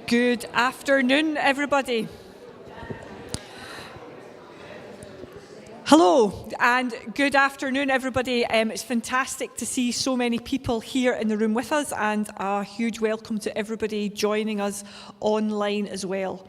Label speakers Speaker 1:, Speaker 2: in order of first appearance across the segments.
Speaker 1: Good afternoon, everybody. Hello, and good afternoon, everybody. It's fantastic to see so many people here in the room with us, and a huge welcome to everybody joining us online as well.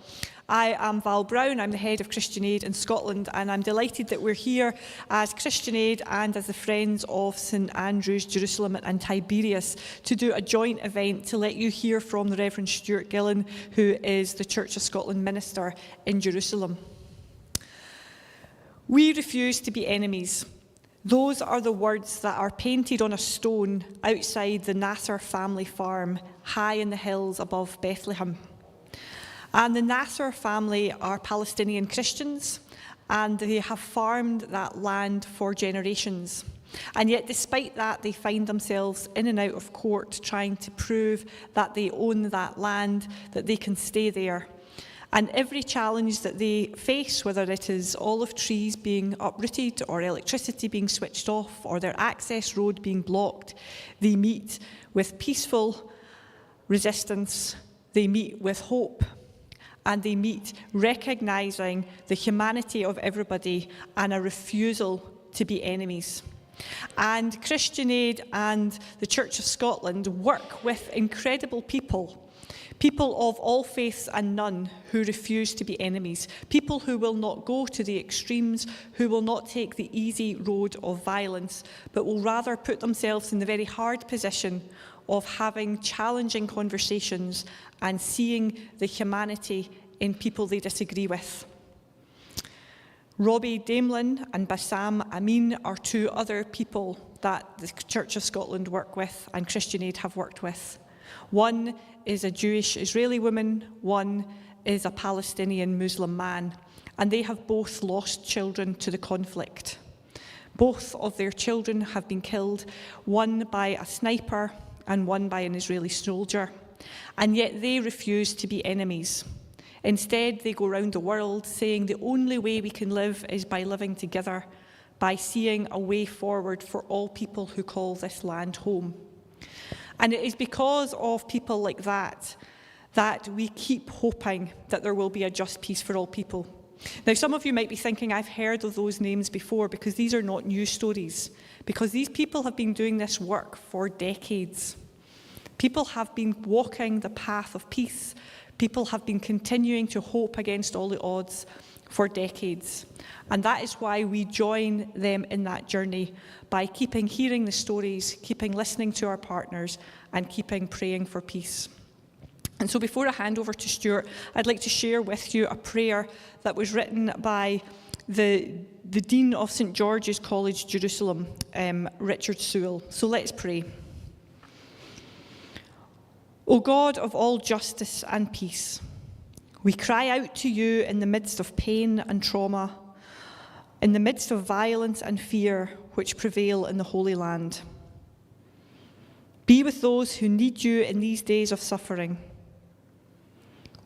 Speaker 1: I am Val Brown, I'm the head of Christian Aid in Scotland, and I'm delighted that we're here as Christian Aid and as the Friends of St Andrews, Jerusalem and Tiberias to do a joint event to let you hear from the Reverend Stewart Gillan, who is the Church of Scotland minister in Jerusalem. We refuse to be enemies. Those are the words that are painted on a stone outside the Nasser family farm, high in the hills above Bethlehem. And the Nasser family are Palestinian Christians, and they have farmed that land for generations. And yet, despite that, they find themselves in and out of court trying to prove that they own that land, that they can stay there. And every challenge that they face, whether it is olive trees being uprooted or electricity being switched off or their access road being blocked, they meet with peaceful resistance, they meet with hope, and they meet recognising the humanity of everybody and a refusal to be enemies. And Christian Aid and the Church of Scotland work with incredible people of all faiths and none who refuse to be enemies, people who will not go to the extremes, who will not take the easy road of violence, but will rather put themselves in the very hard position of having challenging conversations and seeing the humanity in people they disagree with. Robbie Damelin and Bassam Amin are two other people that the Church of Scotland work with and Christian Aid have worked with. One is a Jewish Israeli woman, one is a Palestinian Muslim man, and they have both lost children to the conflict. Both of their children have been killed, one by a sniper and one by an Israeli soldier, and yet they refuse to be enemies. Instead, they go around the world saying the only way we can live is by living together, by seeing a way forward for all people who call this land home. And it is because of people like that that we keep hoping that there will be a just peace for all people. Now, some of you might be thinking, I've heard of those names before, because these are not news stories, because these people have been doing this work for decades. People have been walking the path of peace. People have been continuing to hope against all the odds for decades. And that is why we join them in that journey, by keeping hearing the stories, keeping listening to our partners, and keeping praying for peace. And so before I hand over to Stuart, I'd like to share with you a prayer that was written by the Dean of St George's College, Jerusalem, Richard Sewell. So let's pray. O God of all justice and peace, we cry out to you in the midst of pain and trauma, in the midst of violence and fear which prevail in the Holy Land. Be with those who need you in these days of suffering.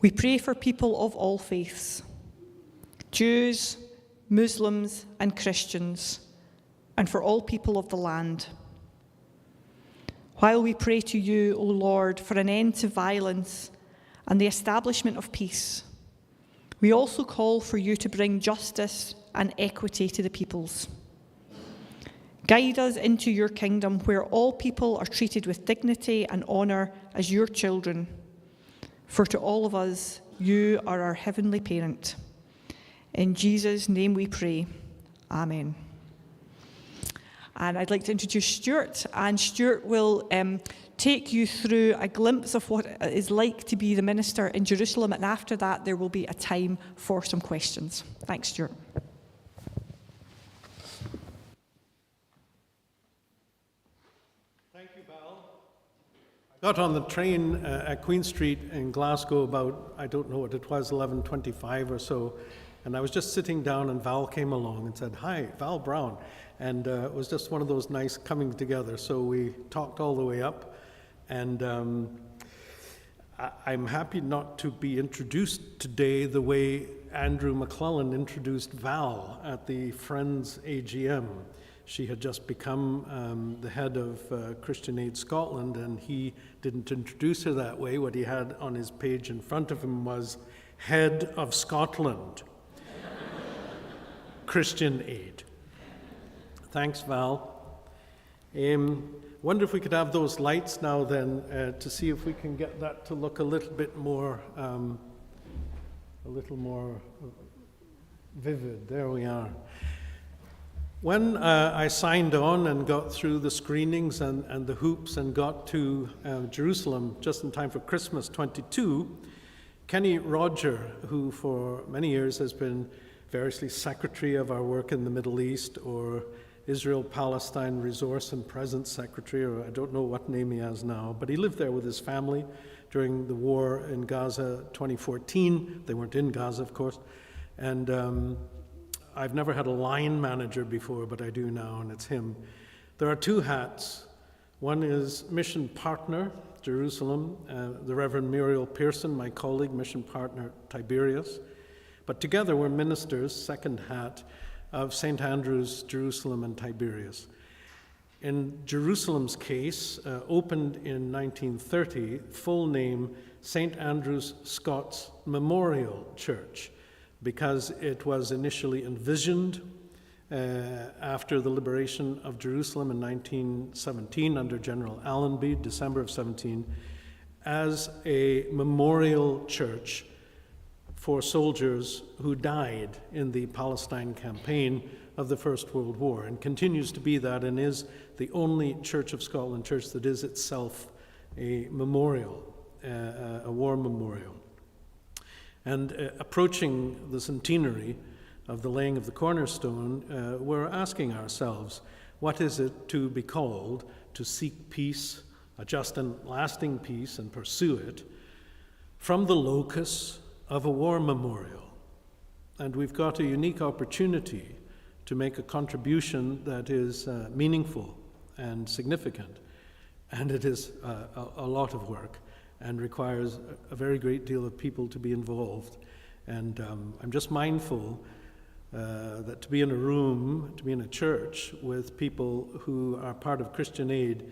Speaker 1: We pray for people of all faiths, Jews, Muslims and Christians, and for all people of the land. While we pray to you, O Lord, for an end to violence and the establishment of peace, we also call for you to bring justice and equity to the peoples. Guide us into your kingdom where all people are treated with dignity and honour as your children. For to all of us, you are our heavenly parent. In Jesus' name we pray. Amen. And I'd like to introduce Stuart, and Stuart will take you through a glimpse of what it is like to be the minister in Jerusalem, and after that there will be a time for some questions. Thanks, Stuart.
Speaker 2: Thank you, Val. I got on the train at Queen Street in Glasgow about, I don't know what it was, 11:25 or so, and I was just sitting down and Val came along and said, "Hi, Val Brown." And it was just one of those nice coming together. So we talked all the way up, and I'm happy not to be introduced today the way Andrew McClellan introduced Val at the Friends AGM. She had just become the head of Christian Aid Scotland, and he didn't introduce her that way. What he had on his page in front of him was Head of Scotland, Christian Aid. Thanks, Val. Wonder if we could have those lights now then to see if we can get that to look a little bit more vivid. There we are. When I signed on and got through the screenings and the hoops and got to Jerusalem just in time for Christmas 22, Kenny Roger, who for many years has been variously secretary of our work in the Middle East, or Israel-Palestine Resource and Presence Secretary, or I don't know what name he has now, but he lived there with his family during the war in Gaza 2014. They weren't in Gaza, of course. And I've never had a line manager before, but I do now, and it's him. There are two hats. One is mission partner, Jerusalem, the Reverend Muriel Pearson, my colleague, mission partner, Tiberias. But together we're ministers, second hat, of St. Andrew's, Jerusalem, and Tiberias. In Jerusalem's case, opened in 1930, full name St. Andrew's Scots Memorial Church, because it was initially envisioned after the liberation of Jerusalem in 1917 under General Allenby, December of 17, as a memorial church for soldiers who died in the Palestine campaign of the First World War, and continues to be that, and is the only Church of Scotland church that is itself a memorial, a war memorial. And approaching the centenary of the laying of the cornerstone, we're asking ourselves, what is it to be called to seek peace, a just and lasting peace, and pursue it from the locus of a war memorial? And we've got a unique opportunity to make a contribution that is meaningful and significant. And it is a lot of work and requires a very great deal of people to be involved. And I'm just mindful that to be in a room, to be in a church with people who are part of Christian Aid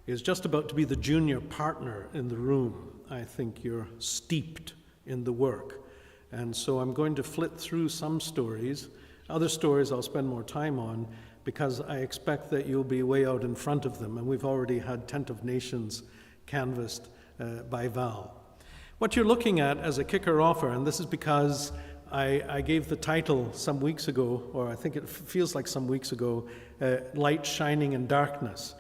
Speaker 2: is just about to be the junior partner in the room. I think you're steeped in the work. And so I'm going to flit through some stories. Other stories I'll spend more time on, because I expect that you'll be way out in front of them, and we've already had Tent of Nations canvassed by Val. What you're looking at as a kicker-offer, and this is because I gave the title some weeks ago, or I think it feels like some weeks ago, Light Shining in Darkness,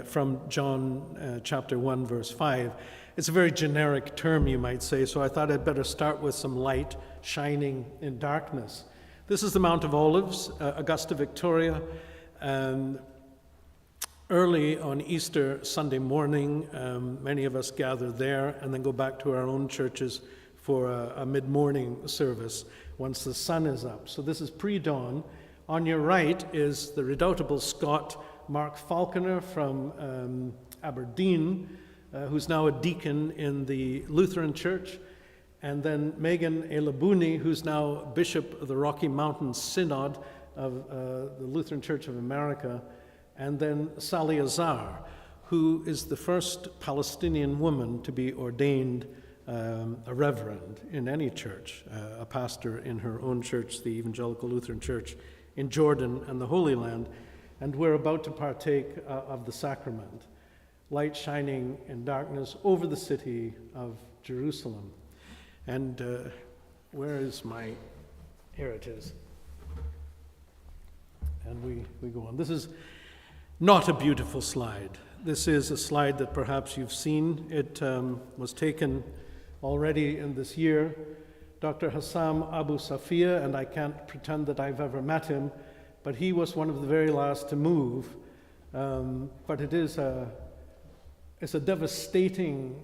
Speaker 2: from John chapter 1, verse 5. It's a very generic term, you might say, so I thought I'd better start with some light shining in darkness. This is the Mount of Olives, Augusta, Victoria. Early on Easter Sunday morning, many of us gather there and then go back to our own churches for a mid-morning service once the sun is up. So this is pre-dawn. On your right is the redoubtable Scot Mark Falconer from Aberdeen, who's now a deacon in the Lutheran Church, and then Megan Elabuni, who's now Bishop of the Rocky Mountain Synod of the Lutheran Church of America, and then Sally Azar, who is the first Palestinian woman to be ordained a reverend in any church, a pastor in her own church, the Evangelical Lutheran Church in Jordan and the Holy Land, and we're about to partake of the sacrament, light shining in darkness over the city of Jerusalem. And where is my, here it is. And we go on. This is not a beautiful slide. This is a slide that perhaps you've seen. It was taken already in this year. Dr. Hassam Abu Safia, and I can't pretend that I've ever met him, but he was one of the very last to move. But it's a devastating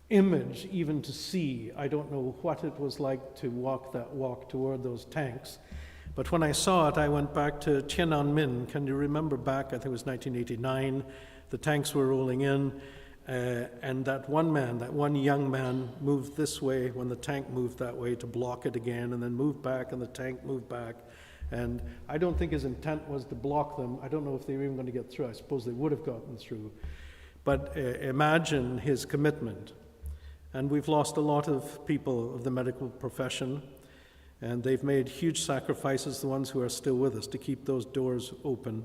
Speaker 2: image even to see. I don't know what it was like to walk that walk toward those tanks. But when I saw it, I went back to Tiananmen. Can you remember back, I think it was 1989, the tanks were rolling in, and that one young man moved this way when the tank moved that way to block it again, and then moved back and the tank moved back. And I don't think his intent was to block them. I don't know if they were even going to get through. I suppose they would have gotten through. But imagine his commitment. And we've lost a lot of people of the medical profession, and they've made huge sacrifices, the ones who are still with us, to keep those doors open.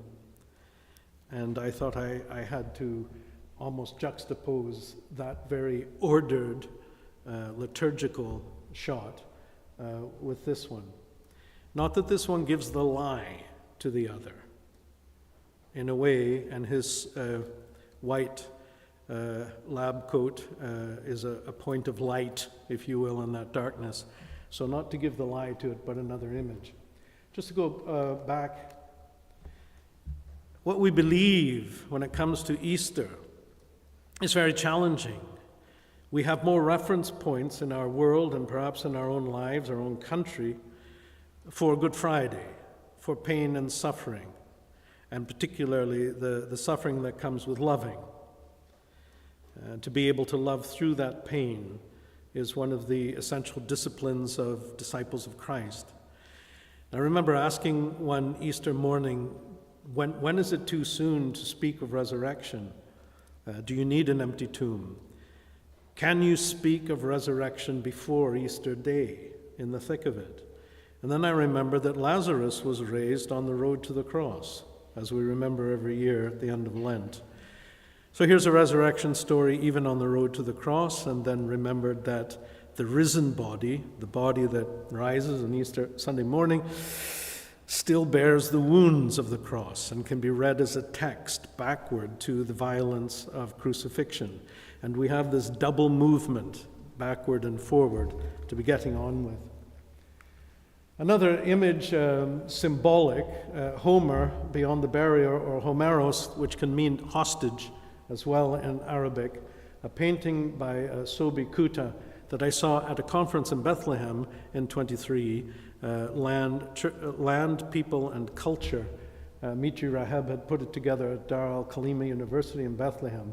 Speaker 2: And I thought I had to almost juxtapose that very ordered liturgical shot with this one. Not that this one gives the lie to the other, in a way, and his white lab coat is a point of light, if you will, in that darkness. So not to give the lie to it, but another image. Just to go back, what we believe when it comes to Easter is very challenging. We have more reference points in our world and perhaps in our own lives, our own country, for Good Friday, for pain and suffering, and particularly the suffering that comes with loving. To be able to love through that pain is one of the essential disciplines of disciples of Christ. I remember asking one Easter morning, when is it too soon to speak of resurrection? Do you need an empty tomb? Can you speak of resurrection before Easter Day, in the thick of it? And then I remember that Lazarus was raised on the road to the cross, as we remember every year at the end of Lent. So here's a resurrection story even on the road to the cross, and then remembered that the risen body, the body that rises on Easter Sunday morning, still bears the wounds of the cross and can be read as a text backward to the violence of crucifixion. And we have this double movement, backward and forward, to be getting on with. Another image, symbolic, Homer, beyond the barrier, or Homeros, which can mean hostage as well in Arabic, a painting by Sobi Kuta that I saw at a conference in Bethlehem in 23, Land, People, and Culture. Mitri Raheb had put it together at Dar al-Khalima University in Bethlehem.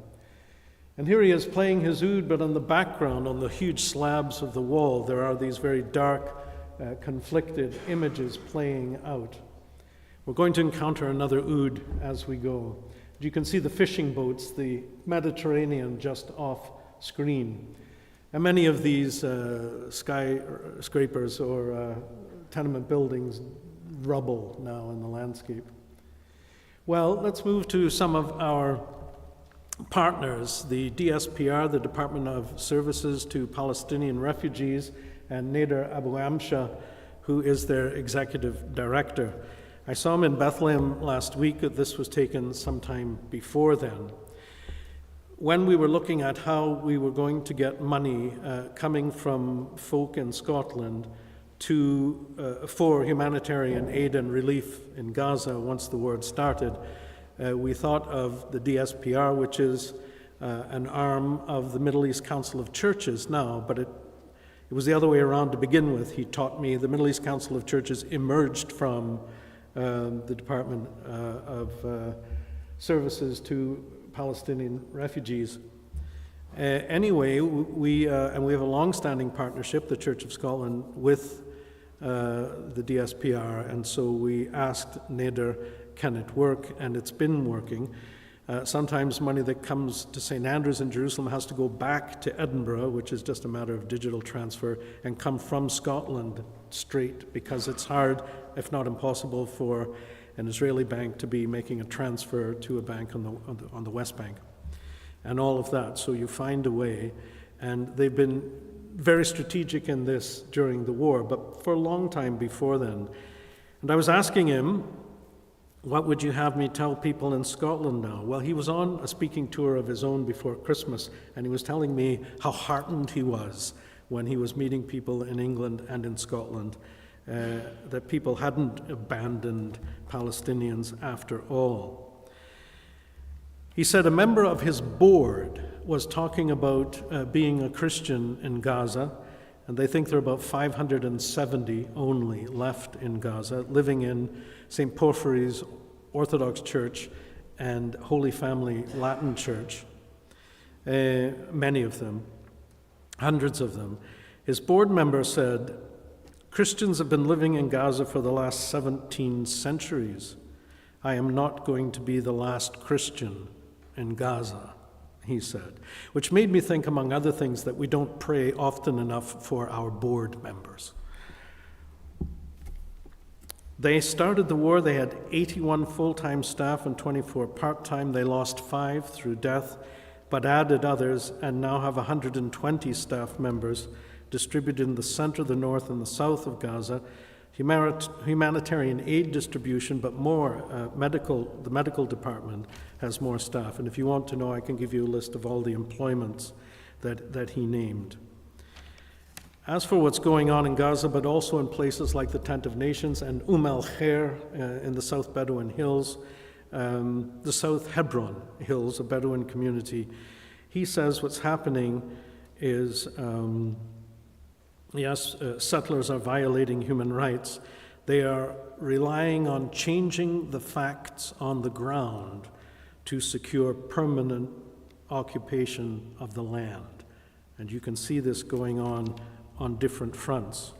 Speaker 2: And here he is playing his oud, but on the background, on the huge slabs of the wall, there are these very dark, conflicted images playing out. We're going to encounter another oud as we go. You can see the fishing boats, the Mediterranean just off screen. And many of these skyscrapers or tenement buildings rubble now in the landscape. Well, let's move to some of our partners, the DSPR, the Department of Services to Palestinian Refugees, and Nader Abu Amsha, who is their executive director. I saw him in Bethlehem last week. This was taken sometime before then. When we were looking at how we were going to get money coming from folk in Scotland for humanitarian aid and relief in Gaza once the war started, we thought of the DSPR, which is an arm of the Middle East Council of Churches now, but it was the other way around to begin with. He taught me the Middle East Council of Churches emerged from the Department of Services to Palestinian Refugees. Anyway, we have a long-standing partnership, the Church of Scotland, with the DSPR, and so we asked Nader, can it work? And it's been working. Sometimes money that comes to St. Andrews in Jerusalem has to go back to Edinburgh, which is just a matter of digital transfer, and come from Scotland straight, because it's hard, if not impossible, for an Israeli bank to be making a transfer to a bank on the West Bank, and all of that. So you find a way, and they've been very strategic in this during the war, but for a long time before then. And I was asking him, what would you have me tell people in Scotland now? Well, he was on a speaking tour of his own before Christmas, and he was telling me how heartened he was when he was meeting people in England and in Scotland, that people hadn't abandoned Palestinians after all. He said a member of his board was talking about being a Christian in Gaza, and they think there are about 570 only left in Gaza, living in St. Porphyry's Orthodox Church and Holy Family Latin Church, many of them, hundreds of them. His board member said, Christians have been living in Gaza for the last 17 centuries. I am not going to be the last Christian in Gaza, he said, which made me think, among other things, that we don't pray often enough for our board members. They started the war, they had 81 full-time staff and 24 part-time. They lost 5 through death, but added others, and now have 120 staff members distributed in the center, the north, and the south of Gaza. Humanitarian aid distribution, but more the medical department has more staff. And if you want to know, I can give you a list of all the employments that he named. As for what's going on in Gaza, but also in places like the Tent of Nations and al-Khair in the South Bedouin Hills, the South Hebron Hills, a Bedouin community, he says what's happening is, settlers are violating human rights. They are relying on changing the facts on the ground to secure permanent occupation of the land. And you can see this going on different fronts.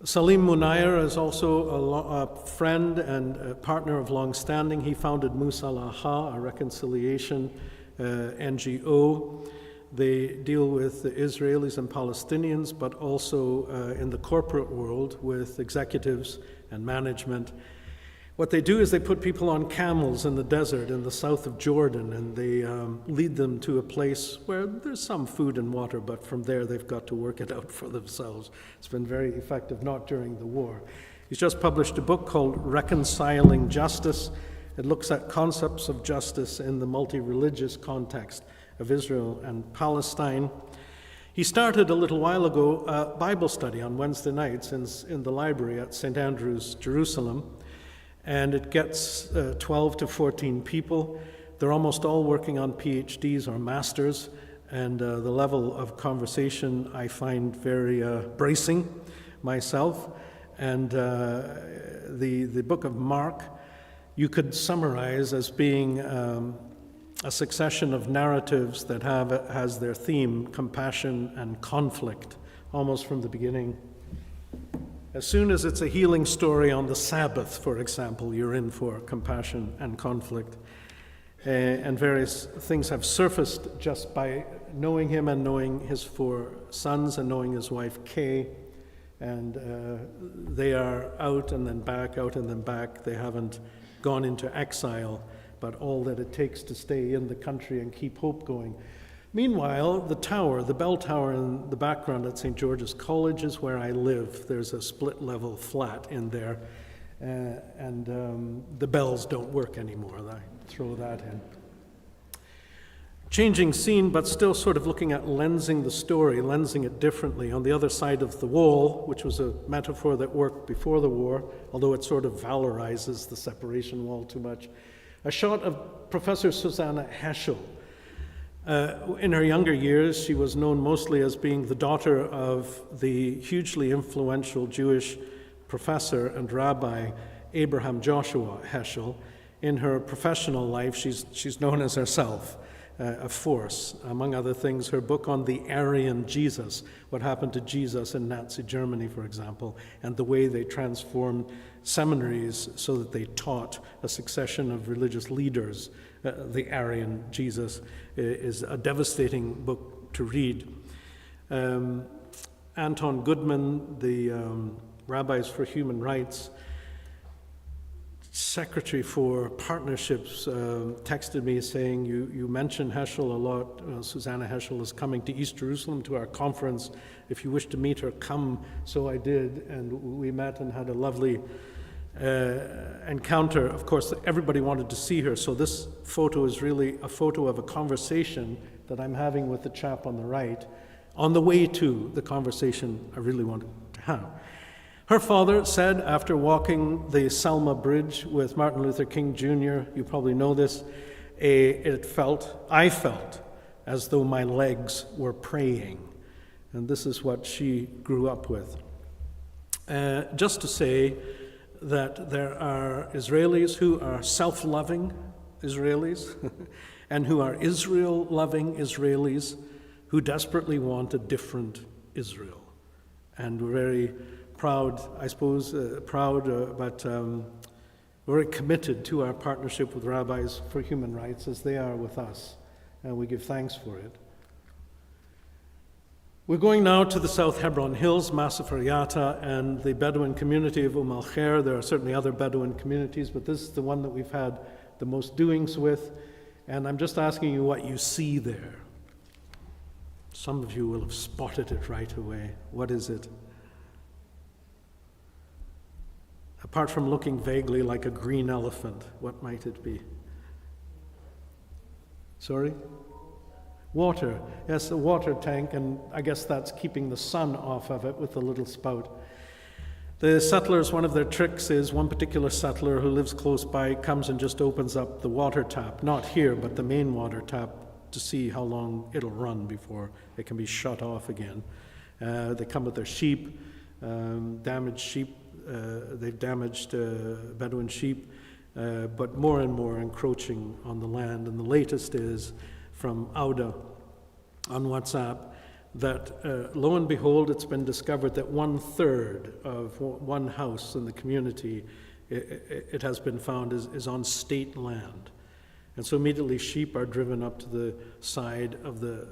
Speaker 2: Salim Munayr is also a friend and a partner of long standing. He founded Musalaha, a reconciliation NGO. They deal with the Israelis and Palestinians, but also in the corporate world with executives and management. What they do is they put people on camels in the desert in the south of Jordan, and they lead them to a place where there's some food and water, but from there they've got to work it out for themselves. It's been very effective, not during the war. He's just published a book called Reconciling Justice. It looks at concepts of justice in the multi-religious context of Israel and Palestine. He started a little while ago a Bible study on Wednesday nights in the library at St. Andrew's, Jerusalem. And it gets 12 to 14 people. They're almost all working on PhDs or masters, and the level of conversation I find very bracing myself. And the book of Mark, you could summarize as being a succession of narratives that has their theme, compassion and conflict, almost from the beginning. As soon as it's a healing story on the Sabbath, for example, you're in for compassion and conflict. And various things have surfaced just by knowing him and knowing his 4 sons and knowing his wife Kay. And they are out and then back, out and then back. They haven't gone into exile, but all that it takes to stay in the country and keep hope going. Meanwhile, the bell tower in the background at St. George's College is where I live. There's a split-level flat in there, and the bells don't work anymore. I throw that in. Changing scene, but still sort of looking at lensing the story, lensing it differently. On the other side of the wall, which was a metaphor that worked before the war, although it sort of valorizes the separation wall too much, a shot of Professor Susanna Heschel. In her younger years, she was known mostly as being the daughter of the hugely influential Jewish professor and rabbi Abraham Joshua Heschel. In her professional life, she's known as herself a force. Among other things, her book on the Aryan Jesus, what happened to Jesus in Nazi Germany, for example, and the way they transformed seminaries so that they taught a succession of religious leaders. The Aryan Jesus is a devastating book to read. Anton Goodman, the Rabbis for Human Rights Secretary for Partnerships, texted me saying, you mentioned Heschel a lot. Susanna Heschel is coming to East Jerusalem to our conference. If you wish to meet her, come. So I did, and we met and had a lovely encounter. Of course, everybody wanted to see her, so this photo is really a photo of a conversation that I'm having with the chap on the right on the way to the conversation I really wanted to have. Her father said, after walking the Selma Bridge with Martin Luther King Jr., you probably know this, I felt as though my legs were praying. And this is what she grew up with. Just to say that there are Israelis who are self-loving Israelis and who are Israel-loving Israelis. who desperately want a different Israel. And we're very proud, I suppose, but we're very committed to our partnership with Rabbis for Human Rights as they are with us, and we give thanks for it. We're going now to the South Hebron Hills, Masafariata, and the Bedouin community of Al-Khair. There are certainly other Bedouin communities, but this is the one that we've had the most doings with, and I'm just asking you what you see there. Some of you will have spotted it right away. What is it? Apart from looking vaguely like a green elephant, what might it be? Sorry? Water. Yes, a water tank, and I guess that's keeping the sun off of it with a little spout. The settlers, one of their tricks is one particular settler who lives close by comes and just opens up the water tap, not here, but the main water tap, to see how long it'll run before it can be shut off again. They come with their sheep, damaged sheep. They've damaged Bedouin sheep, but more and more encroaching on the land. And the latest is from Auda on WhatsApp that lo and behold, it's been discovered that 1/3 of one house in the community, it has been found is on state land. And so immediately sheep are driven up to the side of the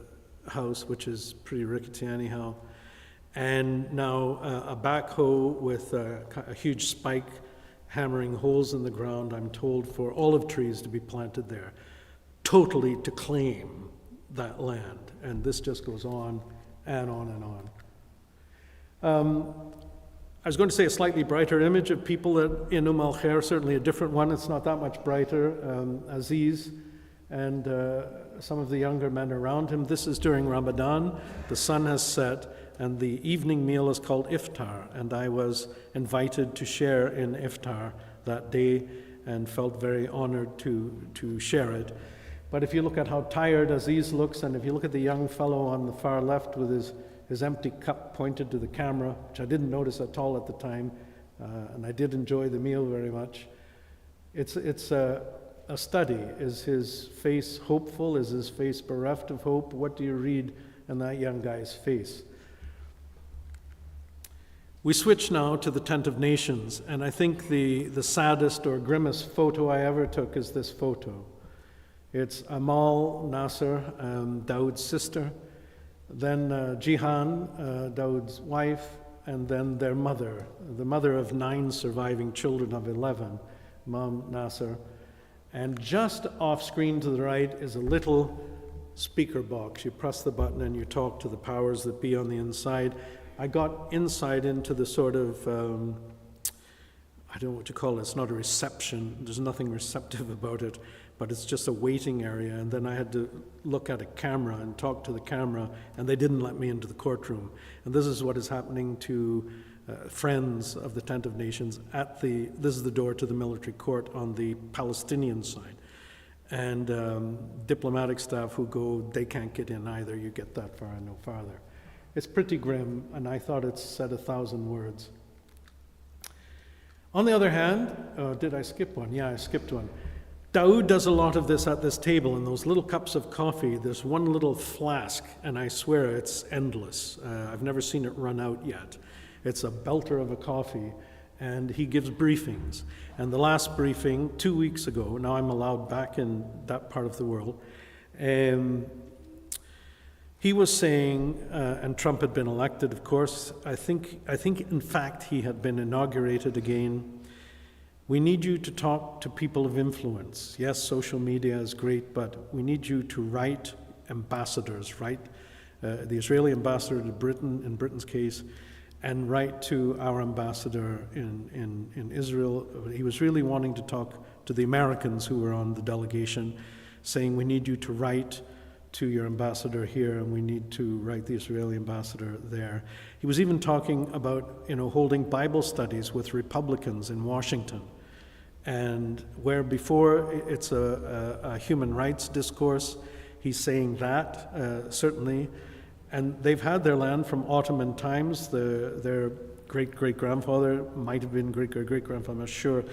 Speaker 2: house, which is pretty rickety anyhow. And now a backhoe with a huge spike hammering holes in the ground, I'm told, for olive trees to be planted there, totally to claim that land. And this just goes on and on and on. I was going to say a slightly brighter image of people in Al-Khair, certainly a different one. It's not that much brighter. Aziz and some of the younger men around him. This is during Ramadan. The sun has set, and the evening meal is called iftar, and I was invited to share in iftar that day and felt very honored to share it. But if you look at how tired Aziz looks, and if you look at the young fellow on the far left with his empty cup pointed to the camera, which I didn't notice at all at the time, and I did enjoy the meal very much, it's a study. Is his face hopeful? Is his face bereft of hope? What do you read in that young guy's face? We switch now to the Tent of Nations, and I think the saddest or grimmest photo I ever took is this photo. It's Amal Nasser, Dawood's sister, then Jihan, Dawood's wife, and then their mother, the mother of 9 surviving children of 11, Mom Nasser. And just off screen to the right is a little speaker box. You press the button and you talk to the powers that be on the inside. I got insight into the sort of, I don't know what you call it, it's not a reception, there's nothing receptive about it, but it's just a waiting area. And then I had to look at a camera and talk to the camera, and they didn't let me into the courtroom. And this is what is happening to friends of the Tent of Nations this is the door to the military court on the Palestinian side. And diplomatic staff who go, they can't get in either, you get that far and no farther. It's pretty grim, and I thought it said 1,000 words. On the other hand, did I skip one? Yeah, I skipped one. Dawood does a lot of this at this table. In those little cups of coffee, there's one little flask, and I swear it's endless. I've never seen it run out yet. It's a belter of a coffee, and he gives briefings. And the last briefing, 2 weeks ago, now I'm allowed back in that part of the world, he was saying, and Trump had been elected, of course, I think in fact he had been inaugurated again. We need you to talk to people of influence. Yes, social media is great, but we need you to write ambassadors, write the Israeli ambassador to Britain, in Britain's case, and write to our ambassador in Israel. He was really wanting to talk to the Americans who were on the delegation, saying we need you to write to your ambassador here, and we need to write the Israeli ambassador there. He was even talking about, holding Bible studies with Republicans in Washington, and where before it's a human rights discourse, he's saying that, certainly. And they've had their land from Ottoman times. Their great-great-grandfather, might have been great-great-great-grandfather, I'm not sure,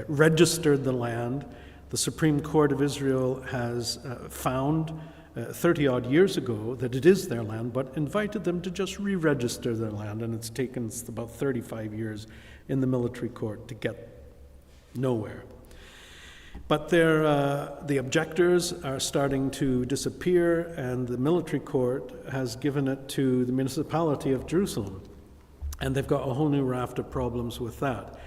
Speaker 2: registered the land. The Supreme Court of Israel has found 30-odd years ago that it is their land, but invited them to just re-register their land, and it's taken about 35 years in the military court to get nowhere. But the objectors are starting to disappear, and the military court has given it to the municipality of Jerusalem. And they've got a whole new raft of problems with that.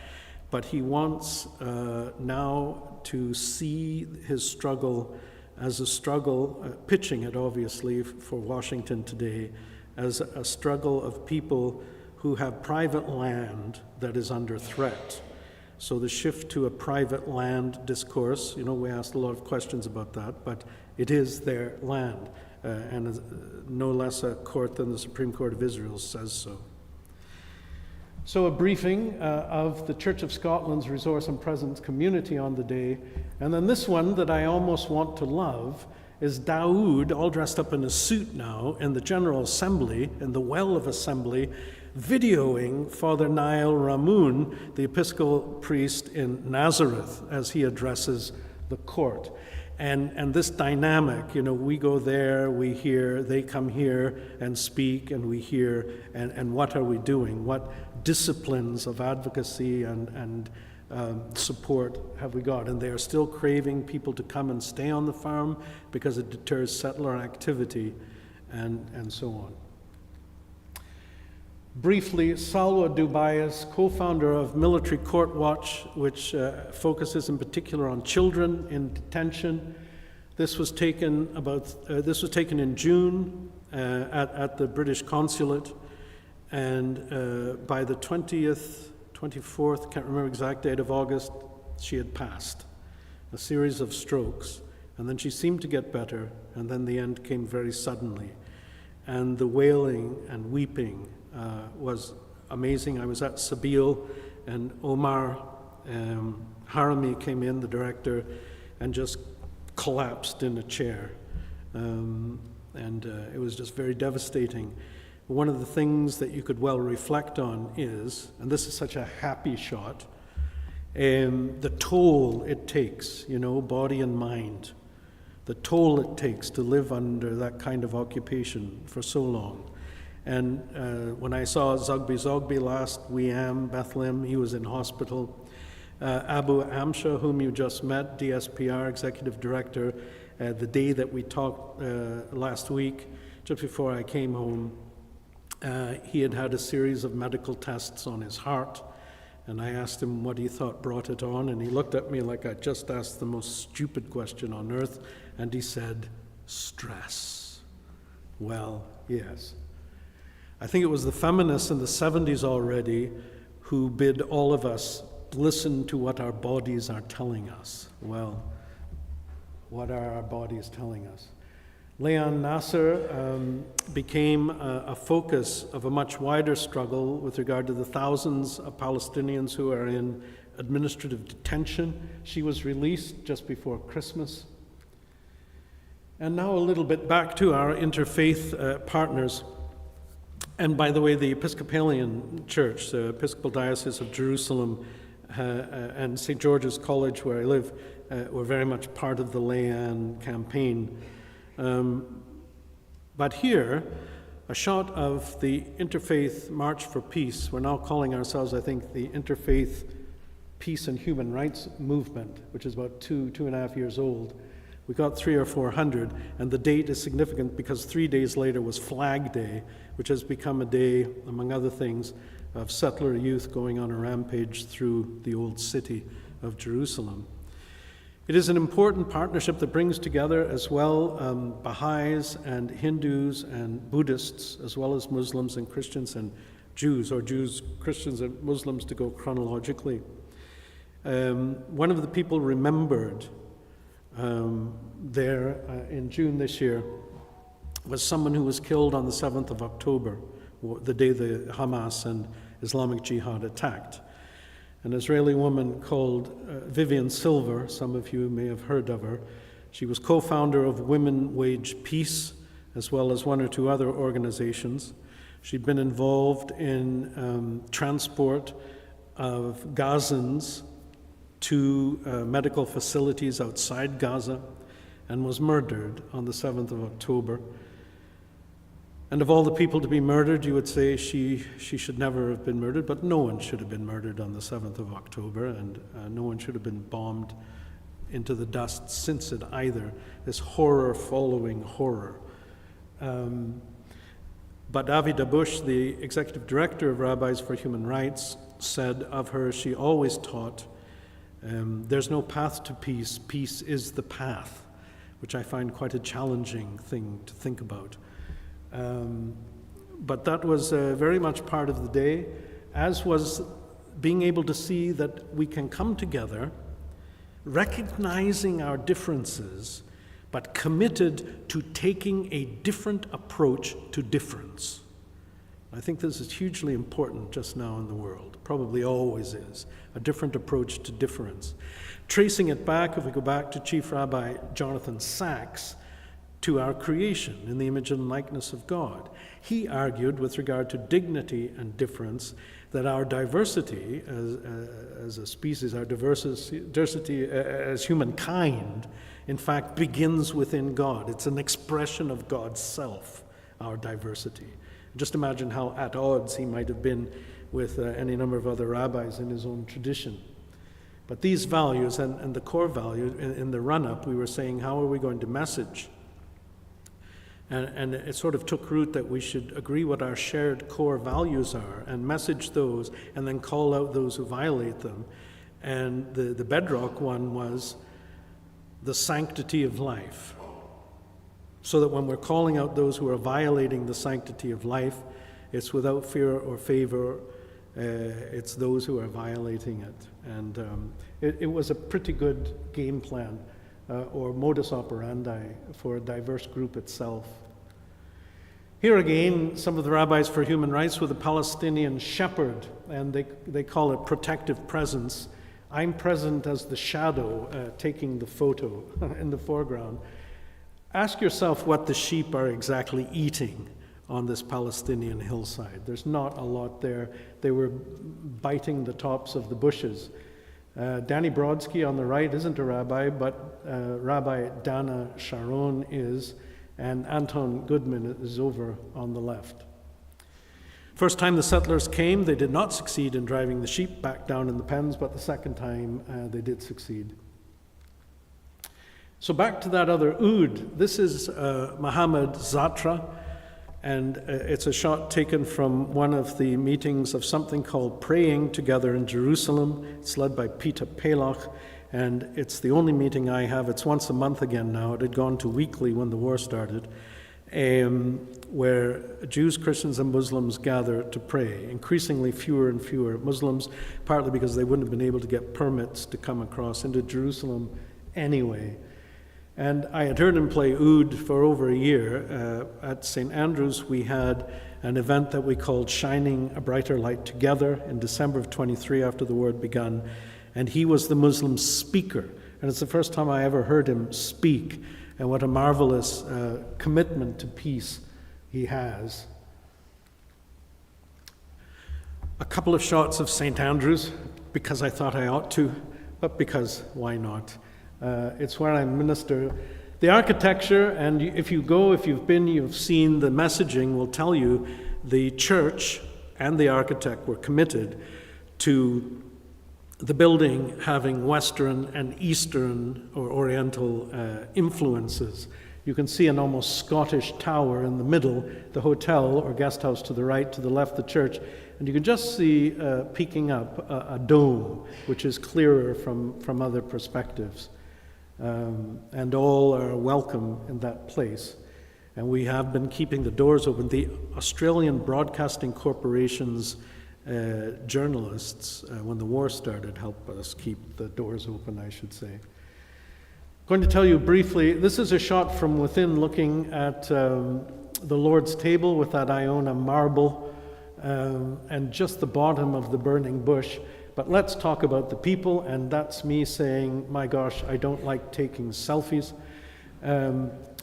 Speaker 2: But he wants now to see his struggle as a struggle, pitching it obviously for Washington today, as a struggle of people who have private land that is under threat. So the shift to a private land discourse, we asked a lot of questions about that, but it is their land, and no less a court than the Supreme Court of Israel says so. So a briefing of the Church of Scotland's Resource and Presence community on the day. And then this one that I almost want to love is Daoud, all dressed up in a suit now, in the General Assembly, in the Well of Assembly, videoing Father Niall Ramoon, the Episcopal priest in Nazareth, as he addresses the court. And this dynamic, we go there, we hear, they come here and speak, and we hear, and what are we doing? What disciplines of advocacy and support have we got? And they are still craving people to come and stay on the farm because it deters settler activity, and so on. Briefly, Salwa Dubayas, co-founder of Military Court Watch, which focuses in particular on children in detention. This was taken in June at the British consulate, and by the 20th, 24th, can't remember exact date of August, she had passed a series of strokes, and then she seemed to get better, and then the end came very suddenly, and the wailing and weeping was amazing. I was at Sabil, and Omar Harami came in, the director, and just collapsed in a chair. It was just very devastating. One of the things that you could well reflect on is, and this is such a happy shot, the toll it takes, body and mind, the toll it takes to live under that kind of occupation for so long. And when I saw Zogby last, Bethlehem, he was in hospital. Abu Amsha, whom you just met, DSPR Executive Director, the day that we talked last week, just before I came home, he had a series of medical tests on his heart, and I asked him what he thought brought it on, and he looked at me like I just asked the most stupid question on earth, and he said, stress. Well, yes. I think it was the feminists in the 70s already who bid all of us listen to what our bodies are telling us. Well, what are our bodies telling us? Leon Nasser became a focus of a much wider struggle with regard to the thousands of Palestinians who are in administrative detention. She was released just before Christmas. And now a little bit back to our interfaith partners. And by the way, the Episcopalian Church, the Episcopal Diocese of Jerusalem, and St. George's College, where I live, were very much part of the Leanne campaign. But here, a shot of the Interfaith March for Peace. We're now calling ourselves, I think, the Interfaith Peace and Human Rights Movement, which is about 2.5 years old. We got 300 or 400, and the date is significant because 3 days later was Flag Day, which has become a day, among other things, of settler youth going on a rampage through the old city of Jerusalem. It is an important partnership that brings together as well Baha'is and Hindus and Buddhists, as well as Muslims and Christians and Jews, or Jews, Christians, and Muslims to go chronologically. One of the people remembered there in June this year was someone who was killed on the 7th of October, the day the Hamas and Islamic Jihad attacked. An Israeli woman called Vivian Silver, some of you may have heard of her. She was co-founder of Women Wage Peace, as well as one or two other organizations. She'd been involved in transport of Gazans to medical facilities outside Gaza, and was murdered on the 7th of October. And of all the people to be murdered, you would say she should never have been murdered, but no one should have been murdered on the 7th of October, and no one should have been bombed into the dust since it either. This horror following horror. But Avi Dabush, the executive director of Rabbis for Human Rights, said of her, she always taught, there's no path to peace, peace is the path, which I find quite a challenging thing to think about. But that was very much part of the day, as was being able to see that we can come together, recognizing our differences, but committed to taking a different approach to difference. I think this is hugely important just now in the world, probably always is, a different approach to difference. Tracing it back, if we go back to Chief Rabbi Jonathan Sacks, to our creation in the image and likeness of God. He argued with regard to dignity and difference that our diversity as a species, our diversity as humankind, in fact, begins within God. It's an expression of God's self, our diversity. Just imagine how at odds he might have been with any number of other rabbis in his own tradition. But these values and the core value in the run-up, we were saying, how are we going to message? And it sort of took root that we should agree what our shared core values are and message those and then call out those who violate them. And the bedrock one was the sanctity of life. So that when we're calling out those who are violating the sanctity of life, it's without fear or favor. It's those who are violating it. And it was a pretty good game plan or modus operandi for a diverse group itself. Here again, some of the rabbis for human rights with a Palestinian shepherd, and they call it protective presence. I'm present as the shadow taking the photo in the foreground. Ask yourself what the sheep are exactly eating on this Palestinian hillside. There's not a lot there. They were biting the tops of the bushes. Danny Brodsky on the right isn't a rabbi, but Rabbi Dana Sharon is, and Anton Goodman is over on the left. First time the settlers came, they did not succeed in driving the sheep back down in the pens, but the second time they did succeed. So back to that other oud. This is Muhammad Zatra, and it's a shot taken from one of the meetings of something called Praying Together in Jerusalem. It's led by Peter Palach, and it's the only meeting I have. It's once a month again now. It had gone to weekly when the war started, where Jews, Christians, and Muslims gather to pray. Increasingly fewer and fewer Muslims, partly because they wouldn't have been able to get permits to come across into Jerusalem anyway. And I had heard him play oud for over a year. At St. Andrews, we had an event that we called Shining a Brighter Light Together in December of 23 after the war had begun. And he was the Muslim speaker. And it's the first time I ever heard him speak. And what a marvelous commitment to peace he has. A couple of shots of St. Andrews, because I thought I ought to, but because why not? It's where I minister. The architecture, and if you've been, you've seen the messaging, will tell you the church and the architect were committed to the building having Western and Eastern or Oriental influences. You can see an almost Scottish tower in the middle, the hotel or guest house to the right, to the left, the church, and you can just see peeking up a dome, which is clearer from other perspectives. And all are welcome in that place. And we have been keeping the doors open. The Australian Broadcasting Corporation's journalists, when the war started, helped us keep the doors open, I should say. I'm going to tell you briefly, this is a shot from within looking at the Lord's table with that Iona marble and just the bottom of the burning bush. But let's talk about the people, and that's me saying, my gosh, I don't like taking selfies.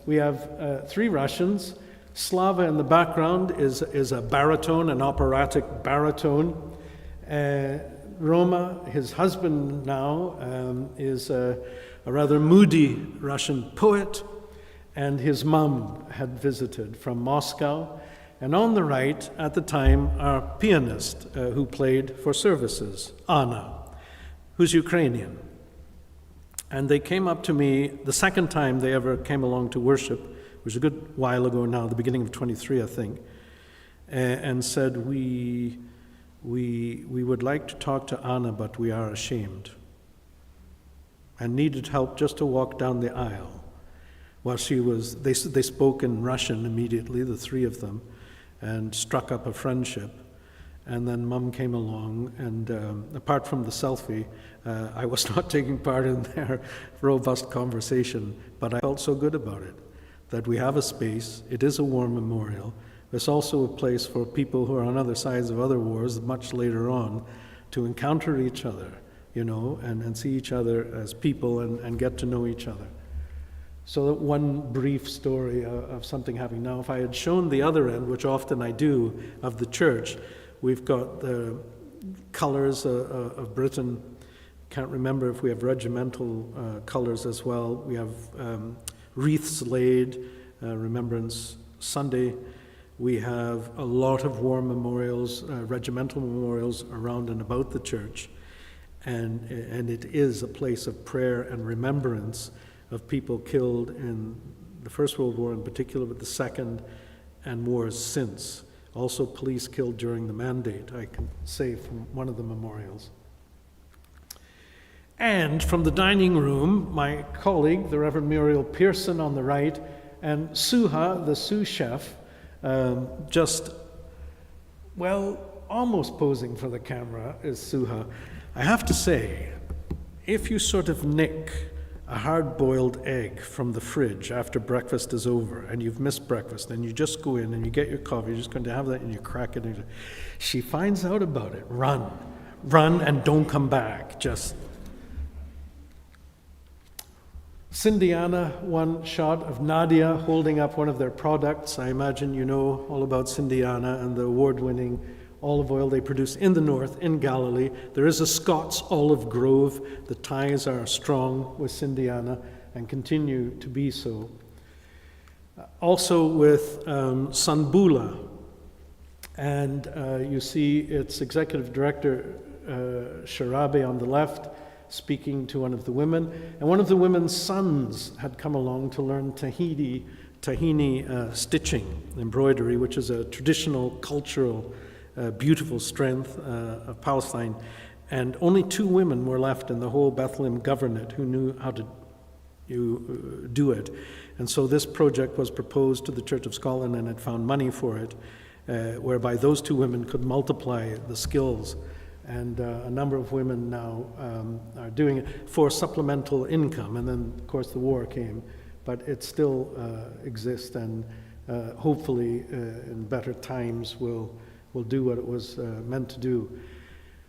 Speaker 2: We have 3 Russians. Slava in the background is a baritone, an operatic baritone. Roma, his husband now, is a rather moody Russian poet, and his mum had visited from Moscow. And on the right, at the time, our pianist who played for services, Anna, who's Ukrainian. And they came up to me the second time they ever came along to worship, it was a good while ago now, the beginning of 23, I think, and said, we would like to talk to Anna, but we are ashamed, and needed help just to walk down the aisle. While they spoke in Russian immediately, the three of them, and struck up a friendship. And then Mum came along, and apart from the selfie, I was not taking part in their robust conversation, but I felt so good about it, that we have a space, it is a war memorial. It's also a place for people who are on other sides of other wars much later on to encounter each other, and see each other as people and get to know each other. So that one brief story of something happening. Now, if I had shown the other end, which often I do, of the church, we've got the colors of Britain. Can't remember if we have regimental colors as well. We have wreaths laid, Remembrance Sunday. We have a lot of war memorials, regimental memorials around and about the church. And it is a place of prayer and remembrance of people killed in the First World War in particular, but the Second and wars since. Also police killed during the Mandate, I can say from one of the memorials. And from the dining room, my colleague, the Reverend Muriel Pearson on the right, and Suha, the sous chef, almost posing for the camera is Suha. I have to say, if you sort of nick a hard-boiled egg from the fridge after breakfast is over, and you've missed breakfast, and you just go in and you get your coffee, you're just going to have that, and you crack it, and she finds out about it. Run, and don't come back. Just Cindiana, one shot of Nadia holding up one of their products. I imagine you know all about Cindiana and the award-winning olive oil they produce in the north, in Galilee. There is a Scots olive grove. The ties are strong with Cindiana and continue to be so. Also with Sanbula, and you see its executive director, Sharabe, on the left, speaking to one of the women. And one of the women's sons had come along to learn Tahini stitching, embroidery, which is a traditional, cultural, beautiful strength of Palestine. And only 2 women were left in the whole Bethlehem governorate who knew how to do it. And so this project was proposed to the Church of Scotland, and it found money for it, whereby those 2 women could multiply the skills. And a number of women now are doing it for supplemental income. And then, of course, the war came, but it still exists, and hopefully in better times will do what it was meant to do.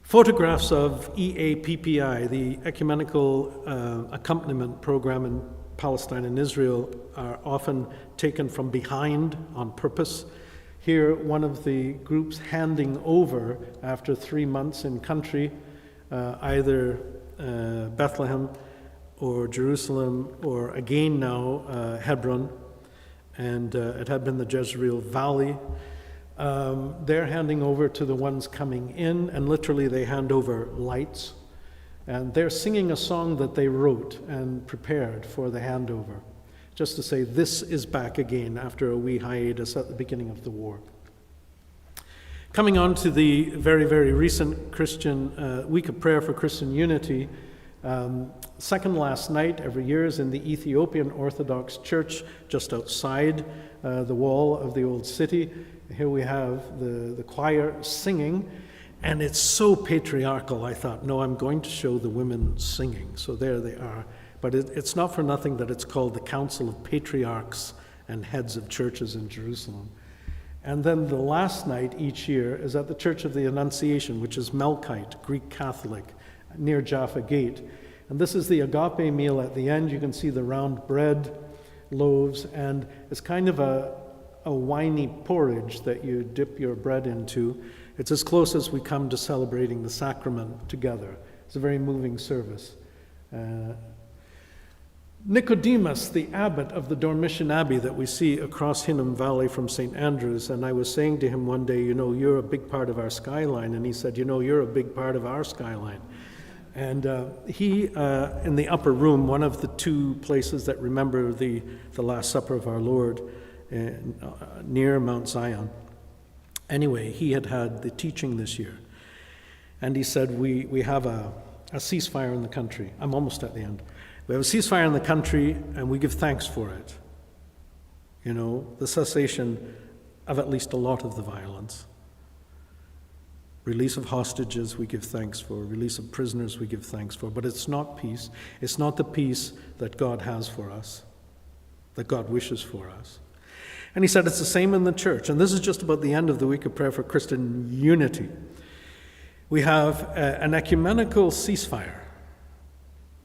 Speaker 2: Photographs of EAPPI, the Ecumenical Accompaniment Program in Palestine and Israel, are often taken from behind on purpose. Here, one of the groups handing over after 3 months in country, either Bethlehem or Jerusalem, or again now Hebron, and it had been the Jezreel Valley. They're handing over to the ones coming in, and literally they hand over lights. And they're singing a song that they wrote and prepared for the handover, just to say this is back again after a wee hiatus at the beginning of the war. Coming on to the very, very recent Christian Week of Prayer for Christian Unity, second last night every year is in the Ethiopian Orthodox Church just outside the wall of the old city. Here we have the choir singing, and it's so patriarchal. I thought, no, I'm going to show the women singing. So there they are. But it's not for nothing that it's called the Council of Patriarchs and Heads of Churches in Jerusalem. And then the last night each year is at the Church of the Annunciation, which is Melkite, Greek Catholic, near Jaffa Gate. And this is the agape meal at the end. You can see the round bread, loaves, and it's kind of a winey porridge that you dip your bread into. It's as close as we come to celebrating the sacrament together. It's a very moving service. Nicodemus, the abbot of the Dormition Abbey that we see across Hinnom Valley from St. Andrews, and I was saying to him one day, you're a big part of our skyline. And he said, you're a big part of our skyline. And he, in the upper room, one of the two places that remember the Last Supper of our Lord, near Mount Zion. Anyway, he had the teaching this year. And he said, we have a ceasefire in the country. I'm almost at the end. We have a ceasefire in the country, and we give thanks for it. The cessation of at least a lot of the violence. Release of hostages we give thanks for. Release of prisoners we give thanks for. But it's not peace. It's not the peace that God has for us, that God wishes for us. And he said it's the same in the church. And this is just about the end of the week of prayer for Christian unity. We have an ecumenical ceasefire,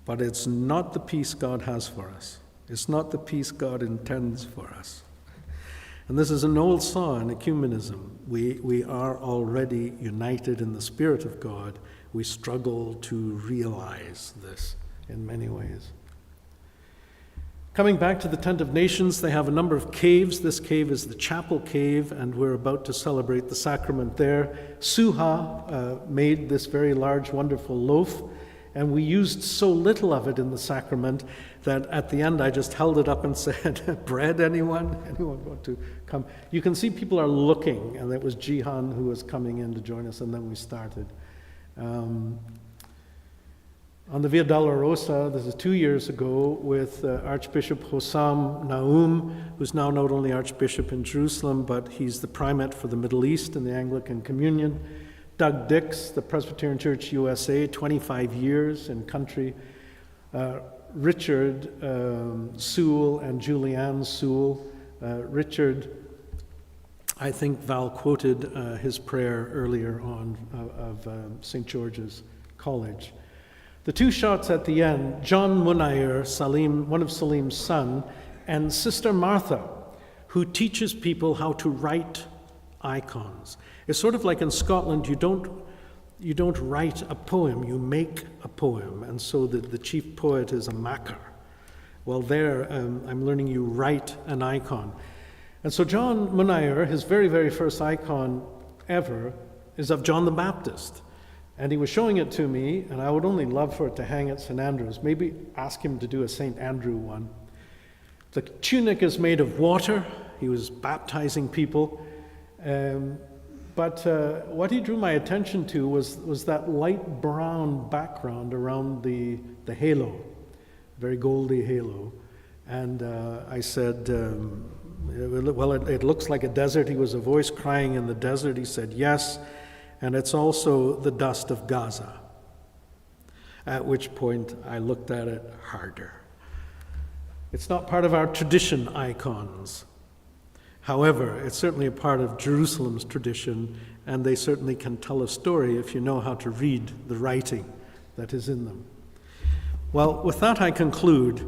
Speaker 2: but it's not the peace God has for us. It's not the peace God intends for us. And this is an old saw in ecumenism. We are already united in the Spirit of God. We struggle to realize this in many ways. Coming back to the Tent of Nations, they have a number of caves. This cave is the chapel cave, and we're about to celebrate the sacrament there. Suha made this very large, wonderful loaf, and we used so little of it in the sacrament that at the end I just held it up and said, bread, anyone? Anyone want to come? You can see people are looking, and it was Jihan who was coming in to join us, and then we started. On the Via Dolorosa, this is 2 years ago, with Archbishop Hossam Naum, who's now not only Archbishop in Jerusalem, but he's the primate for the Middle East in the Anglican Communion. Doug Dix, the Presbyterian Church USA, 25 years in country. Richard Sewell and Julianne Sewell. Richard, I think Val quoted his prayer earlier on of St. George's College. The two shots at the end, John Munayer, Salim, one of Salim's son, and Sister Martha, who teaches people how to write icons. It's sort of like in Scotland, you don't write a poem, you make a poem, and so the chief poet is a makar. Well, there, I'm learning you write an icon. And so John Munayer, his very, very first icon ever, is of John the Baptist. And he was showing it to me, and I would only love for it to hang at St. Andrews. Maybe ask him to do a St. Andrew one. The tunic is made of water. He was baptizing people. But what he drew my attention to was that light brown background around the halo, very goldy halo. And I said, well, it looks like a desert. He was a voice crying in the desert. He said, yes. And it's also the dust of Gaza. At which point I looked at it harder. It's not part of our tradition icons. However, it's certainly a part of Jerusalem's tradition, and they certainly can tell a story if you know how to read the writing that is in them. Well, with that I conclude,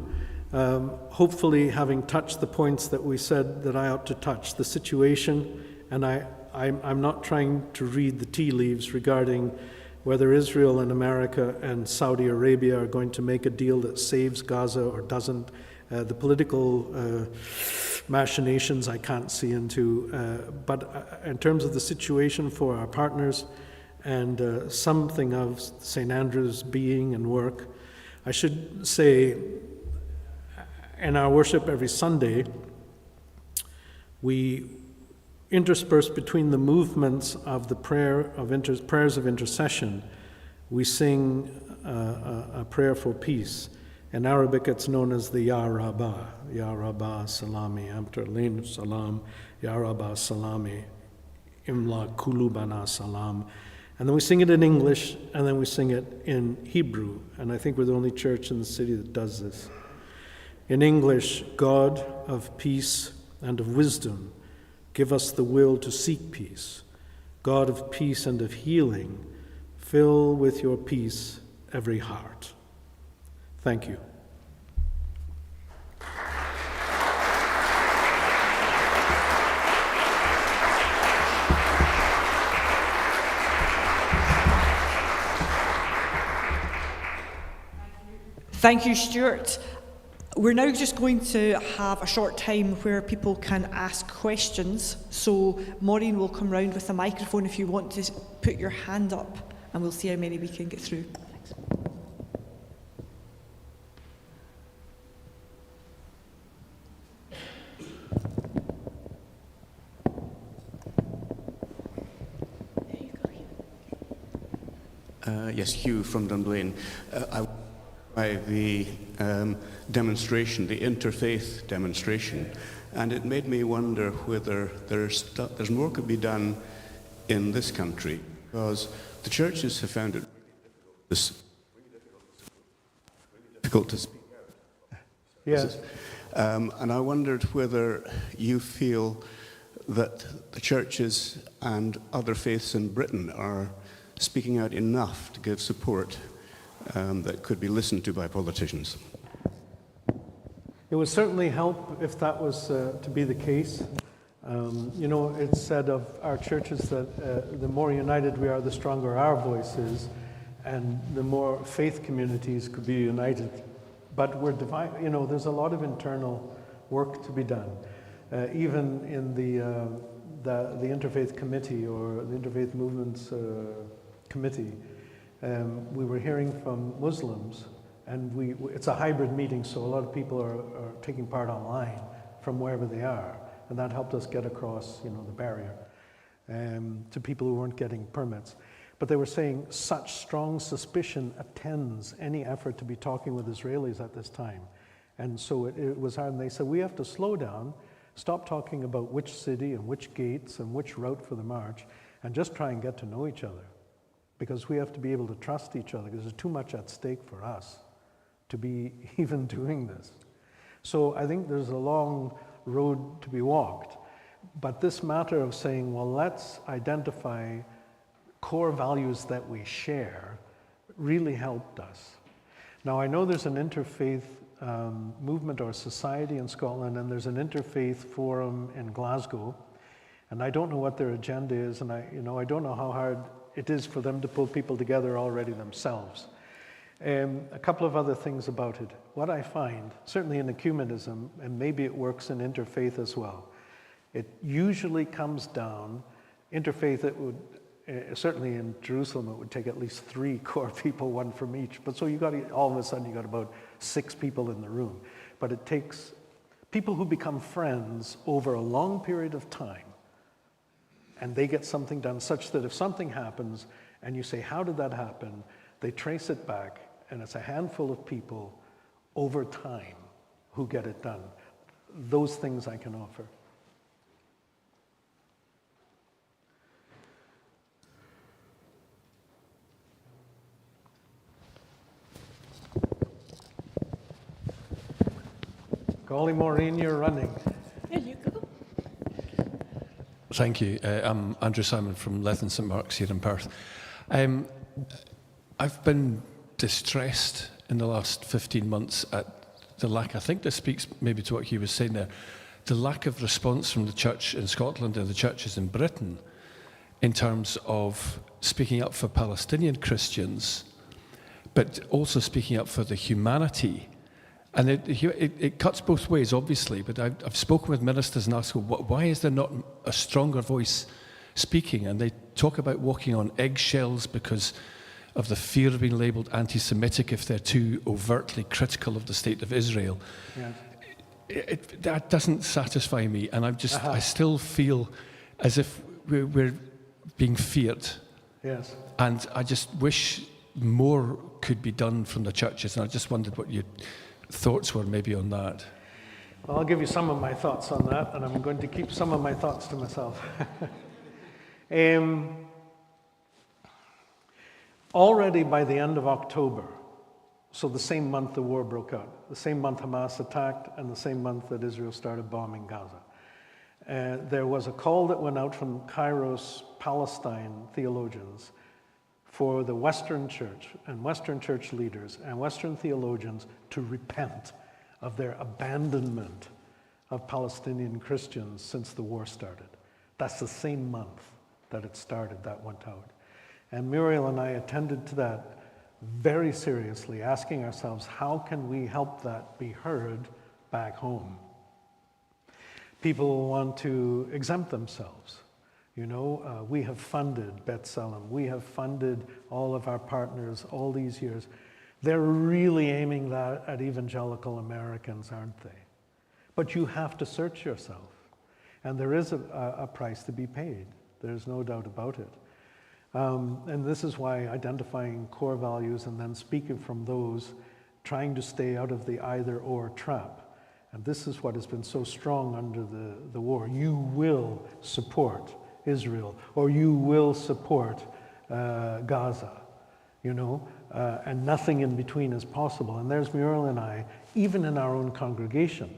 Speaker 2: hopefully having touched the points that we said that I ought to touch, the situation, and I'm not trying to read the tea leaves regarding whether Israel and America and Saudi Arabia are going to make a deal that saves Gaza or doesn't. The political machinations I can't see into. But in terms of the situation for our partners and something of St. Andrew's being and work, I should say in our worship every Sunday, we intersperse between the movements of the prayers of intercession, we sing a prayer for peace. In Arabic, it's known as the Ya Rabbah Salami, Amtar Lein Salam, Ya Rabbah Salami, Imla Kulubana Salam. And then we sing it in English, and then we sing it in Hebrew. And I think we're the only church in the city that does this. In English, God of peace and of wisdom, give us the will to seek peace. God of peace and of healing, fill with your peace every heart. Thank you.
Speaker 1: Thank you, Stewart. We're now just going to have a short time where people can ask questions. So Maureen will come round with a microphone if you want to put your hand up, and we'll see how many we can get through.
Speaker 3: Yes, Hugh from Dunblane. By the demonstration, the interfaith demonstration, and it made me wonder whether there's more could be done in this country, because the churches have found it difficult to speak out.
Speaker 2: Yes.
Speaker 3: And I wondered whether you feel that the churches and other faiths in Britain are speaking out enough to give support that could be listened to by politicians.
Speaker 2: It would certainly help if that was to be the case. It's said of our churches that the more united we are, the stronger our voice is, and the more faith communities could be united. But we're divided. There's a lot of internal work to be done. Even in the Interfaith Committee or the Interfaith Movements Committee, we were hearing from Muslims, and it's a hybrid meeting, so a lot of people are taking part online from wherever they are, and that helped us get across, the barrier to people who weren't getting permits. But they were saying such strong suspicion attends any effort to be talking with Israelis at this time, and so it was hard. And they said we have to slow down, stop talking about which city and which gates and which route for the march, and just try and get to know each other. Because we have to be able to trust each other, because there's too much at stake for us to be even doing this. So I think there's a long road to be walked. But this matter of saying, well, let's identify core values that we share really helped us. Now, I know there's an interfaith movement or society in Scotland, and there's an interfaith forum in Glasgow. And I don't know what their agenda is, and I don't know how hard it is for them to pull people together already themselves. A couple of other things about it. What I find, certainly in ecumenism, and maybe it works in interfaith as well, it usually comes down, interfaith, it would, certainly in Jerusalem, it would take at least 3 core people, one from each. But so all of a sudden you got about 6 people in the room. But it takes people who become friends over a long period of time, and they get something done such that if something happens and you say, how did that happen? They trace it back, and it's a handful of people over time who get it done. Those things I can offer. Golly, Maureen, you're running.
Speaker 1: There you go.
Speaker 4: Thank you. I'm Andrew Simon from Leith and St Mark's here in Perth. I've been distressed in the last 15 months at the lack, I think this speaks maybe to what he was saying there, the lack of response from the church in Scotland and the churches in Britain in terms of speaking up for Palestinian Christians, but also speaking up for the humanity. And it cuts both ways, obviously, but I've spoken with ministers and asked, why is there not a stronger voice speaking? And they talk about walking on eggshells because of the fear of being labelled anti-Semitic if they're too overtly critical of the state of Israel. Yes. That doesn't satisfy me, and I still feel as if we're being feared.
Speaker 2: Yes.
Speaker 4: And I just wish more could be done from the churches, and I just wondered what your thoughts were maybe on that.
Speaker 2: Well, I'll give you some of my thoughts on that, and I'm going to keep some of my thoughts to myself. Already by the end of October, so the same month the war broke out, the same month Hamas attacked, and the same month that Israel started bombing Gaza, there was a call that went out from Cairo's Palestine theologians for the Western Church and Western Church leaders and Western theologians to repent of their abandonment of Palestinian Christians since the war started. That's the same month that it started, that went out. And Muriel and I attended to that very seriously, asking ourselves, how can we help that be heard back home? People want to exempt themselves. You know, we have funded B'Tselem. We have funded all of our partners all these years. They're really aiming that at evangelical Americans, aren't they? But you have to search yourself. And there is a price to be paid. There's no doubt about it. And this is why identifying core values and then speaking from those, trying to stay out of the either-or trap. And this is what has been so strong under the war. You will support Israel, or you will support Gaza, you know, and nothing in between is possible. And there's Muriel and I, even in our own congregation,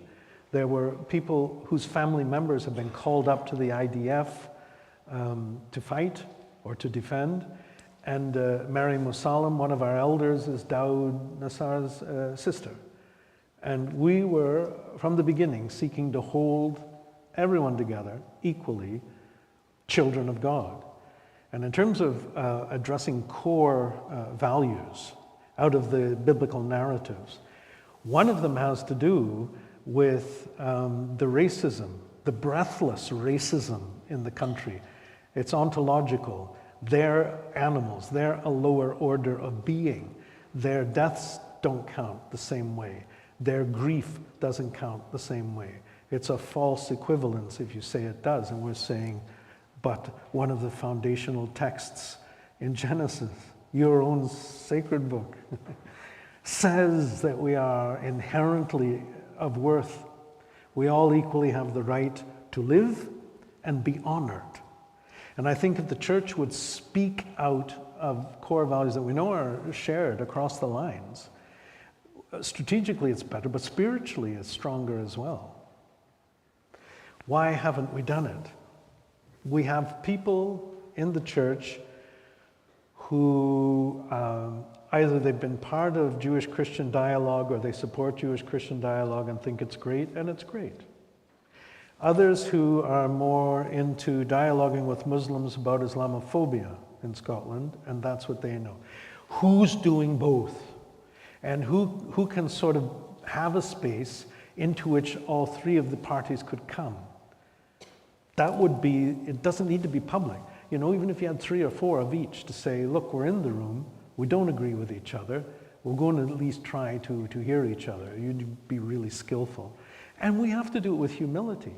Speaker 2: there were people whose family members have been called up to the IDF to fight or to defend. And Mary Musalam, one of our elders, is Dawood Nassar's sister. And we were, from the beginning, seeking to hold everyone together equally, children of God. And in terms of addressing core values out of the biblical narratives, one of them has to do with the racism, the breathless racism in the country. It's ontological. They're animals. They're a lower order of being. Their deaths don't count the same way. Their grief doesn't count the same way. It's a false equivalence if you say it does. And we're saying, but one of the foundational texts in Genesis, your own sacred book, says that we are inherently of worth. We all equally have the right to live and be honored. And I think if the church would speak out of core values that we know are shared across the lines, strategically it's better, but spiritually it's stronger as well. Why haven't we done it? We have people in the church who either they've been part of Jewish-Christian dialogue or they support Jewish-Christian dialogue and think it's great, and it's great. Others who are more into dialoguing with Muslims about Islamophobia in Scotland, and that's what they know. Who's doing both? And who can sort of have a space into which all three of the parties could come? That would be, it doesn't need to be public. You know, even if you had 3 or 4 of each to say, look, we're in the room, we don't agree with each other, we're going to at least try to hear each other. You'd be really skillful. And we have to do it with humility.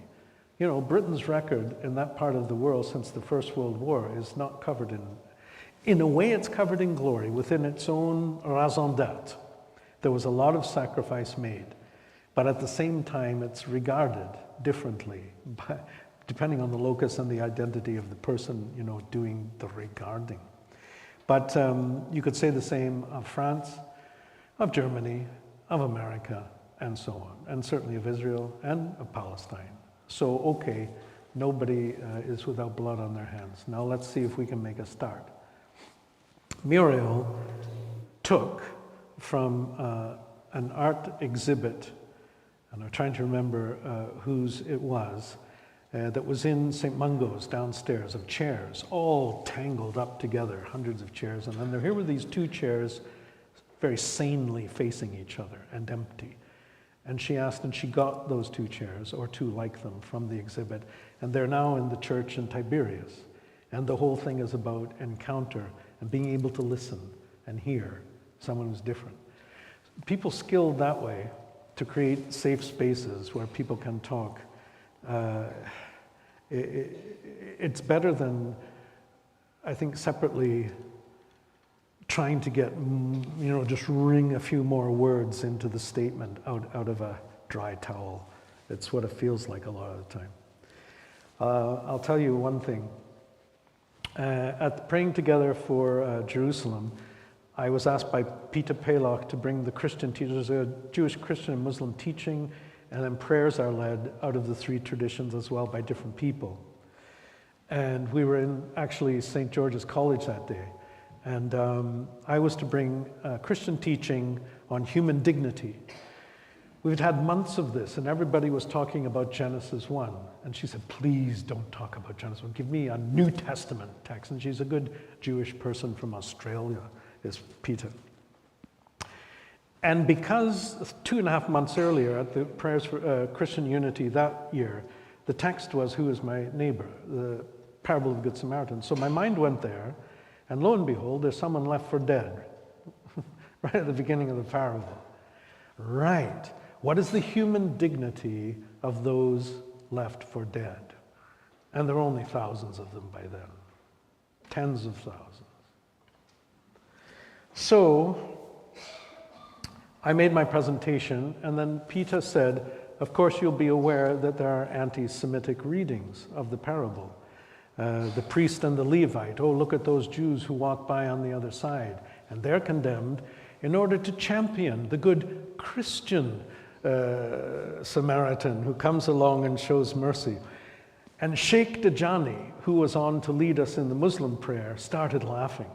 Speaker 2: You know, Britain's record in that part of the world since the First World War is not covered in a way it's covered in glory within its own raison d'etre. There was a lot of sacrifice made, but at the same time it's regarded differently depending on the locus and the identity of the person, you know, doing the regarding. But you could say the same of France, of Germany, of America, and so on, and certainly of Israel and of Palestine. So, okay, nobody is without blood on their hands. Now let's see if we can make a start. Muriel took from an art exhibit, and I'm trying to remember whose it was, that was in St. Mungo's downstairs, of chairs, all tangled up together, hundreds of chairs. And then here were these 2 chairs very sanely facing each other and empty. And she asked, and she got those 2 chairs, or 2 like them, from the exhibit. And they're now in the church in Tiberias. And the whole thing is about encounter and being able to listen and hear someone who's different. People skilled that way to create safe spaces where people can talk. It's better than, I think, separately trying to get, you know, just wring a few more words into the statement out of a dry towel. It's what it feels like a lot of the time. I'll tell you one thing. At praying together for Jerusalem, I was asked by Peter Paloch to bring the Christian teachers, Jewish, Christian, and Muslim teaching, and then prayers are led out of the 3 traditions as well by different people. And we were in actually St. George's College that day. And I was to bring Christian teaching on human dignity. We'd had months of this, and everybody was talking about Genesis 1. And she said, please don't talk about Genesis 1. Give me a New Testament text. And she's a good Jewish person from Australia, is Peter. And because 2.5 months earlier at the Prayers for Christian Unity that year, the text was, "Who is my neighbor?" The parable of the Good Samaritan. So my mind went there, and lo and behold, there's someone left for dead, right at the beginning of the parable. Right. What is the human dignity of those left for dead? And there are only thousands of them by then. Tens of thousands. So I made my presentation, and then Peter said, of course you'll be aware that there are anti-Semitic readings of the parable. The priest and the Levite, oh, look at those Jews who walk by on the other side, and they're condemned in order to champion the good Christian Samaritan who comes along and shows mercy. And Sheikh Dajani, who was on to lead us in the Muslim prayer, started laughing.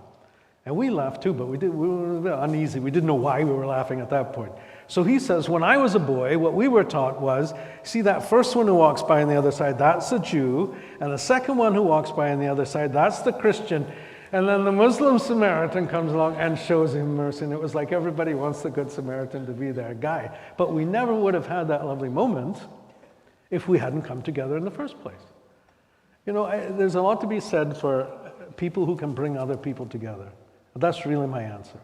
Speaker 2: And we laughed too, but we were a bit uneasy. We didn't know why we were laughing at that point. So he says, when I was a boy, what we were taught was, see that first one who walks by on the other side, that's a Jew. And the second one who walks by on the other side, that's the Christian. And then the Muslim Samaritan comes along and shows him mercy. And it was like everybody wants the Good Samaritan to be their guy. But we never would have had that lovely moment if we hadn't come together in the first place. You know, there's a lot to be said for people who can bring other people together. That's really my answer,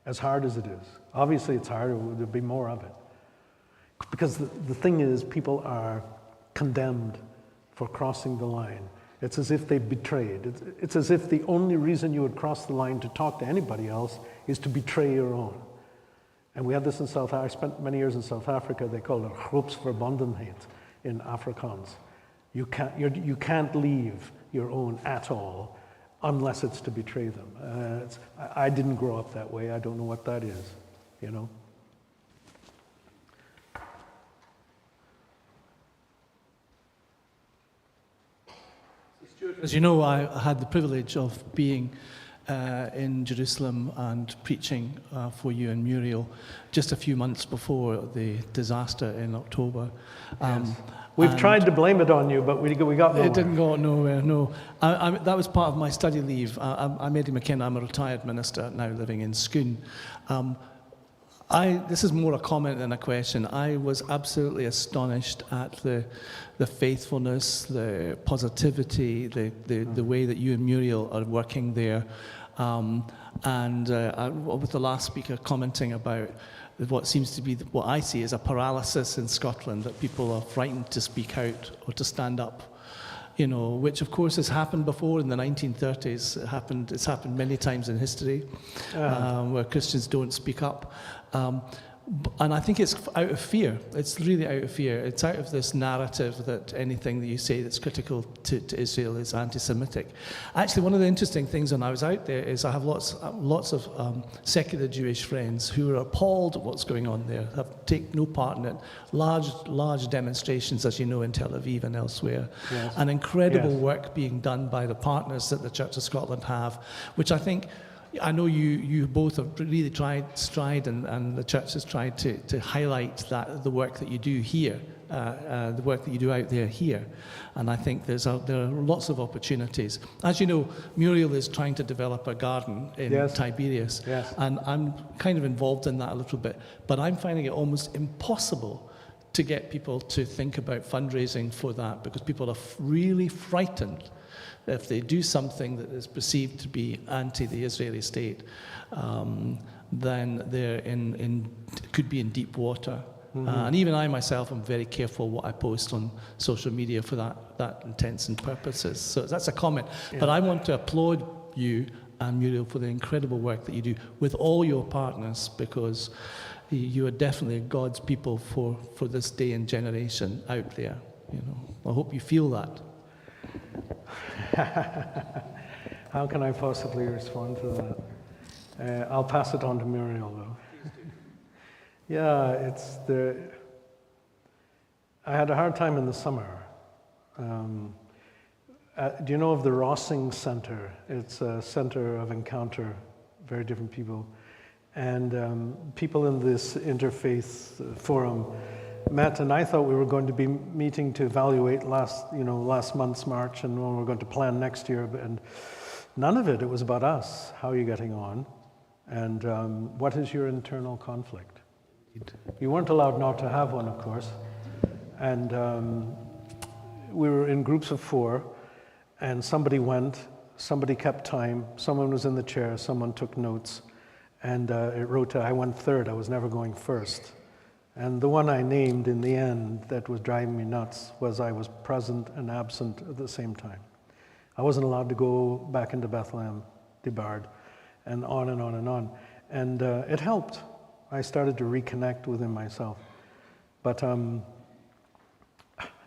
Speaker 2: as hard as it is. Obviously, it's harder. There'll be more of it. Because the thing is, people are condemned for crossing the line. It's as if they betrayed. It's as if the only reason you would cross the line to talk to anybody else is to betray your own. And we had this in South Africa. I spent many years in South Africa. They call it groepsverbondenheid in Afrikaans. You can't leave your own at all unless it's to betray them. I didn't grow up that way. I don't know what that is, you know.
Speaker 5: As you know, I had the privilege of being in Jerusalem and preaching for you and Muriel just a few months before the disaster in October.
Speaker 2: Yes. We've tried to blame it on you, but we got nowhere.
Speaker 5: It didn't go nowhere, no. That was part of my study leave. I'm Eddie McKenna. I'm a retired minister now living in Scone. This is more a comment than a question. I was absolutely astonished at the faithfulness, the positivity, the way that you and Muriel are working there. With the last speaker commenting about what seems to be what I see as a paralysis in Scotland, that people are frightened to speak out or to stand up, you know, which of course has happened before in the 1930s. It's happened many times in history where Christians don't speak up. And I think it's out of fear. It's really out of fear. It's out of this narrative that anything that you say that's critical to Israel is anti-Semitic. Actually, one of the interesting things when I was out there is I have lots of secular Jewish friends who are appalled at what's going on there, take no part in it. Large demonstrations, as you know, in Tel Aviv and elsewhere. Yes. And incredible work being done by the partners that the Church of Scotland have, which I know you both have really tried stride, and the church has tried to highlight the work that you do here, the work that you do out there here. And I think there are lots of opportunities. As you know, Muriel is trying to develop a garden in Tiberias, and I'm kind of involved in that a little bit, but I'm finding it almost impossible to get people to think about fundraising for that, because people are really frightened if they do something that is perceived to be anti the Israeli state, then they're could be in deep water. Mm-hmm. And even I myself am very careful what I post on social media for that intents and purposes. So that's a comment. Yeah. But I want to applaud you and Muriel for the incredible work that you do with all your partners, because you are definitely God's people for this day and generation out there. You know, I hope you feel that.
Speaker 2: How can I possibly respond to that? I'll pass it on to Muriel, though. Yeah, I had a hard time in the summer. Do you know of the Rossing Center? It's a center of encounter, very different people. And people in this interfaith forum met, and I thought we were going to be meeting to evaluate last month's march and when we're going to plan next year, and none of it. It was about us. How are you getting on? And what is your internal conflict? You weren't allowed not to have one, of course. And we were in groups of 4, and somebody went, somebody kept time, someone was in the chair, someone took notes, and it wrote, I went third, I was never going first. And the one I named in the end that was driving me nuts was I was present and absent at the same time. I wasn't allowed to go back into Bethlehem, debarred, and on and on and on. And it helped. I started to reconnect within myself. But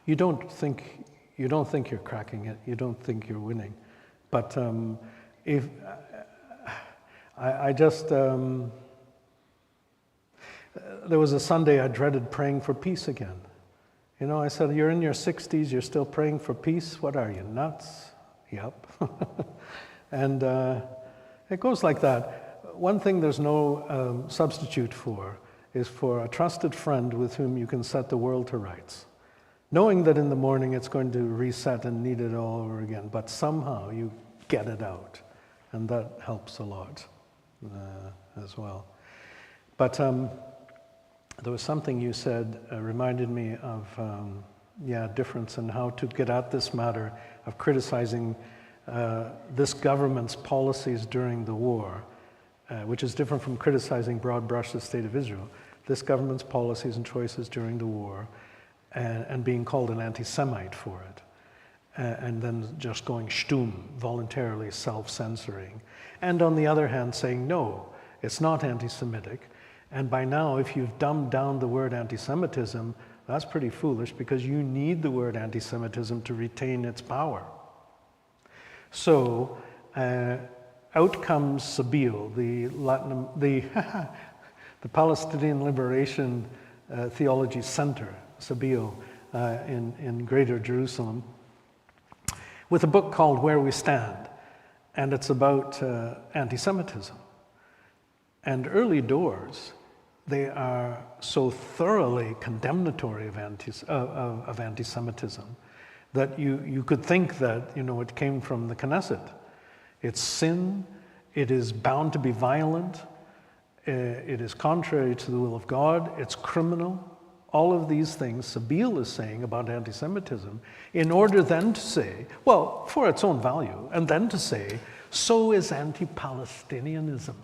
Speaker 2: you don't think you're cracking it. You don't think you're winning. But if I just there was a Sunday I dreaded praying for peace again. You know, I said, "You're in your 60s. You're still praying for peace. What are you, nuts?" Yep. And it goes like that. One thing there's no substitute for is for a trusted friend with whom you can set the world to rights, knowing that in the morning it's going to reset and need it all over again, but somehow you get it out, and that helps a lot as well. But there was something you said reminded me of difference in how to get at this matter of criticizing this government's policies during the war, which is different from criticizing broad brush the state of Israel. This government's policies and choices during the war, and being called an anti-Semite for it, and then just going stumm, voluntarily self-censoring. And on the other hand, saying, no, it's not anti-Semitic. And by now, if you've dumbed down the word anti-Semitism, that's pretty foolish, because you need the word anti-Semitism to retain its power. So, out comes Sabeel, the Palestinian Liberation Theology Center, Sabeel, in Greater Jerusalem, with a book called Where We Stand, and it's about anti-Semitism. And early doors, they are so thoroughly condemnatory of anti-Semitism that you could think that, you know, it came from the Knesset. It's sin, it is bound to be violent, it is contrary to the will of God, it's criminal. All of these things Sabeel is saying about anti-Semitism, in order then to say, well, for its own value, and then to say, so is anti-Palestinianism.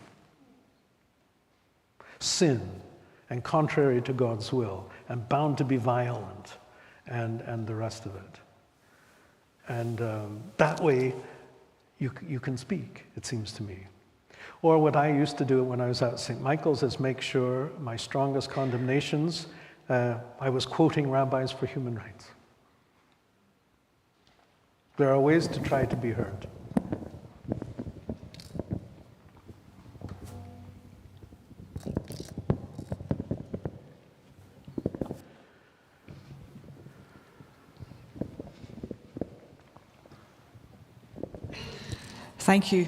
Speaker 2: Sin, and contrary to God's will, and bound to be violent, and the rest of it. And that way, you can speak, it seems to me. Or what I used to do when I was at St. Michael's is make sure my strongest condemnations, I was quoting rabbis for human rights. There are ways to try to be heard.
Speaker 1: Thank you.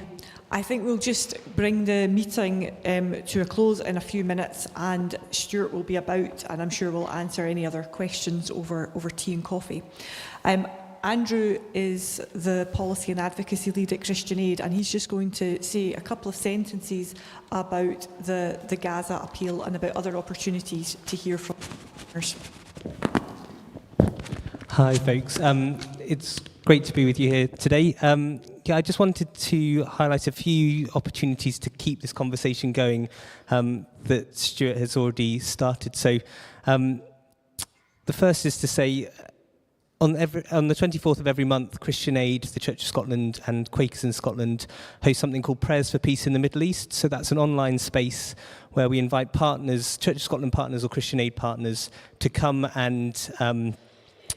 Speaker 1: I think we'll just bring the meeting to a close in a few minutes, and Stewart will be about, and I'm sure we'll answer any other questions over tea and coffee. Andrew is the policy and advocacy lead at Christian Aid, and he's just going to say a couple of sentences about the Gaza appeal and about other opportunities to hear from partners.
Speaker 6: Hi, folks. It's great to be with you here today. I just wanted to highlight a few opportunities to keep this conversation going that Stewart has already started. So the first is to say, on the 24th of every month, Christian Aid, the Church of Scotland and Quakers in Scotland host something called Prayers for Peace in the Middle East. So that's an online space where we invite partners, Church of Scotland partners or Christian Aid partners, to come and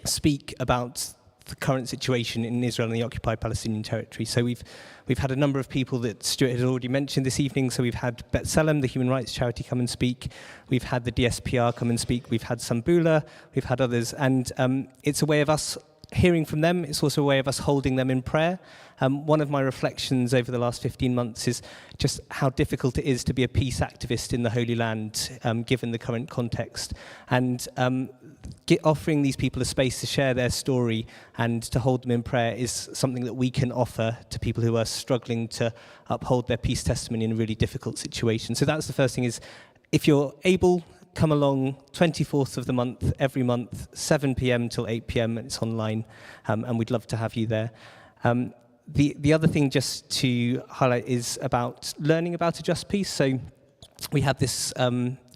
Speaker 6: speak about the current situation in Israel and the occupied Palestinian territory. So we've had a number of people that Stewart has already mentioned this evening. So we've had B'Tselem, the human rights charity, come and speak. We've had the DSPR come and speak. We've had Sambula. We've had others. And it's a way of us hearing from them. It's also a way of us holding them in prayer. One of my reflections over the last 15 months is just how difficult it is to be a peace activist in the Holy Land, given the current context. And offering these people a space to share their story and to hold them in prayer is something that we can offer to people who are struggling to uphold their peace testimony in a really difficult situation. So that's the first thing, is if you're able, come along 24th of the month, every month, 7 p.m. till 8 p.m. It's online, and we'd love to have you there. The other thing just to highlight is about learning about A Just Peace. So we have this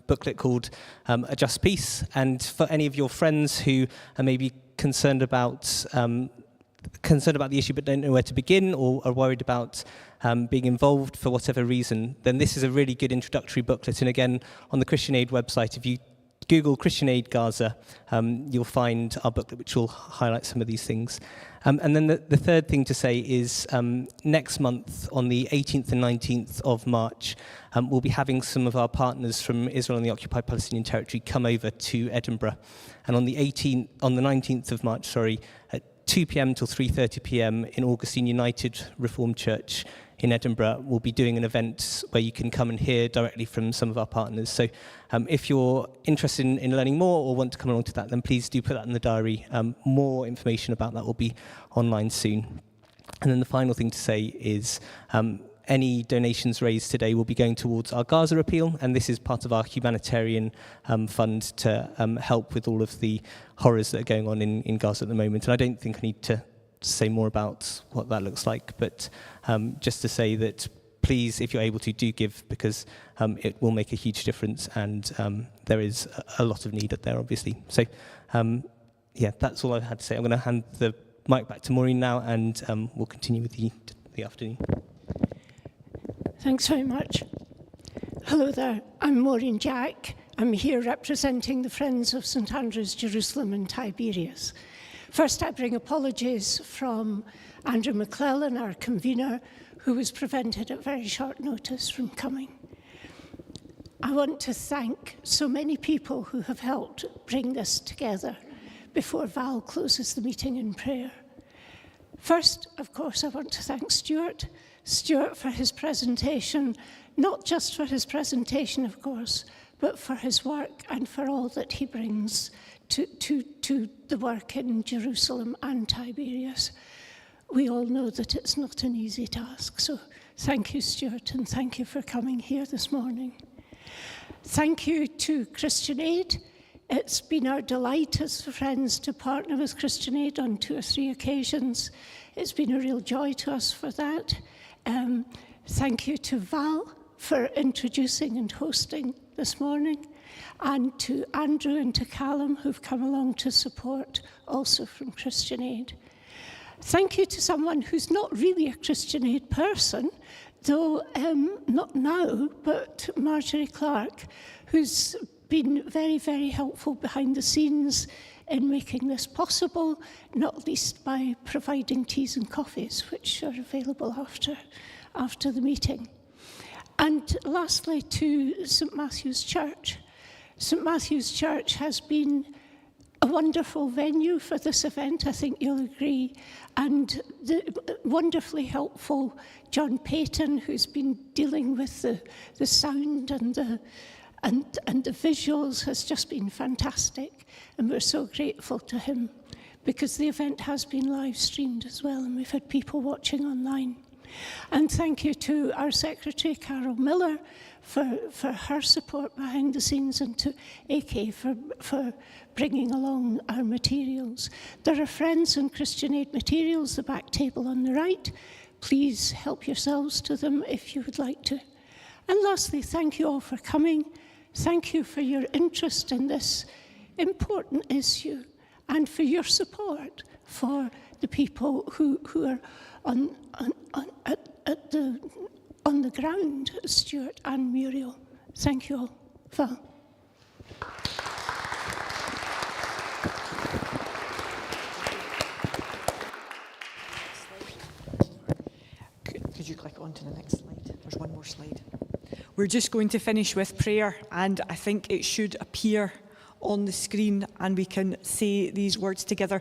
Speaker 6: booklet called A Just Peace, and for any of your friends who are maybe concerned about the issue but don't know where to begin, or are worried about being involved for whatever reason, then this is a really good introductory booklet. And again, on the Christian Aid website, if you Google Christian Aid Gaza, you'll find our booklet, which will highlight some of these things. And then the third thing to say is next month, on the 18th and 19th of March, we'll be having some of our partners from Israel and the occupied Palestinian territory come over to Edinburgh. And on the 19th of March, at 2 p.m. till 3:30 p.m. in Augustine United Reformed Church in Edinburgh, we'll be doing an event where you can come and hear directly from some of our partners. So if you're interested in learning more or want to come along to that, then please do put that in the diary. More information about that will be online soon. And then the final thing to say is any donations raised today will be going towards our Gaza appeal, and this is part of our humanitarian fund to help with all of the horrors that are going on in Gaza at the moment. And I don't think I need to say more about what that looks like, but just to say that please, if you're able to, do give, because it will make a huge difference, and there is a lot of need out there, obviously. So, that's all I had to say. I'm going to hand the mic back to Maureen now, and we'll continue with the afternoon.
Speaker 7: Thanks very much. Hello there, I'm Maureen Jack. I'm here representing the Friends of St Andrews, Jerusalem and Tiberias. First, I bring apologies from Andrew McClellan, our convener, who was prevented at very short notice from coming. I want to thank so many people who have helped bring this together before Val closes the meeting in prayer. First, of course, I want to thank Stewart for his presentation, not just for his presentation, of course, but for his work and for all that he brings to the work in Jerusalem and Tiberias. We all know that it's not an easy task, so thank you, Stewart, and thank you for coming here this morning. Thank you to Christian Aid. It's been our delight as friends to partner with Christian Aid on 2 or 3 occasions. It's been a real joy to us for that. Thank you to Val for introducing and hosting this morning, and to Andrew and to Callum, who've come along to support, also from Christian Aid. Thank you to someone who's not really a Christian Aid person, though not now, but Marjorie Clark, who's been very, very helpful behind the scenes in making this possible, not least by providing teas and coffees, which are available after the meeting. And lastly, to St Matthew's Church. St Matthew's Church has been a wonderful venue for this event, I think you'll agree, and the wonderfully helpful John Payton, who's been dealing with the sound and the visuals, has just been fantastic, and we're so grateful to him, because the event has been live streamed as well, and we've had people watching online. And thank you to our secretary, Carol Miller, for her support behind the scenes, and to AK for bringing along our materials. There are Friends and Christian Aid materials, the back table on the right. Please help yourselves to them if you would like to. And lastly, thank you all for coming. Thank you for your interest in this important issue, and for your support for the people who are on the ground, Stewart and Muriel. Thank you all. Val.
Speaker 1: Could you click on to the next slide? There's one more slide. We're just going to finish with prayer, and I think it should appear on the screen, and we can say these words together.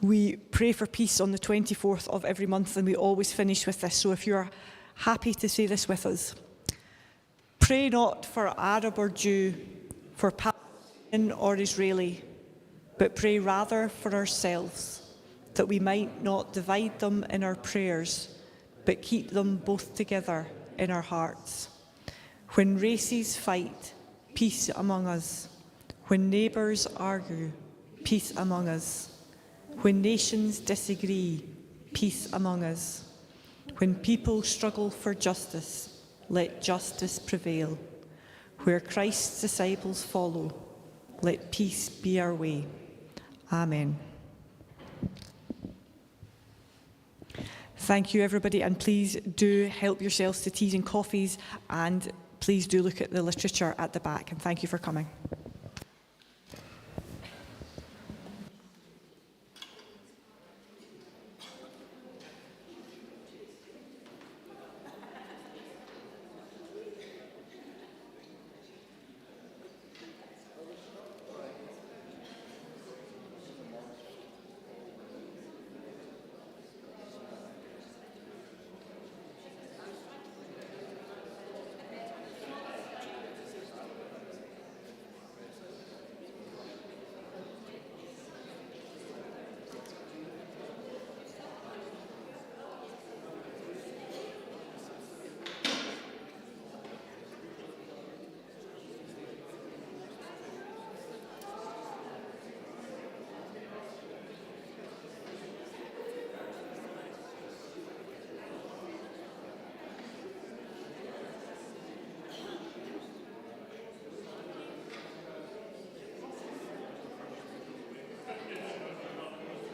Speaker 1: We pray for peace on the 24th of every month, and we always finish with this. So if you're happy to say this with us. Pray not for Arab or Jew, for Palestinian or Israeli, but pray rather for ourselves, that we might not divide them in our prayers, but keep them both together in our hearts. When races fight, peace among us. When neighbours argue, peace among us. When nations disagree, peace among us. When people struggle for justice, let justice prevail. Where Christ's disciples follow, let peace be our way. Amen. Thank you, everybody, and please do help yourselves to teas and coffees, and please do look at the literature at the back, and thank you for coming.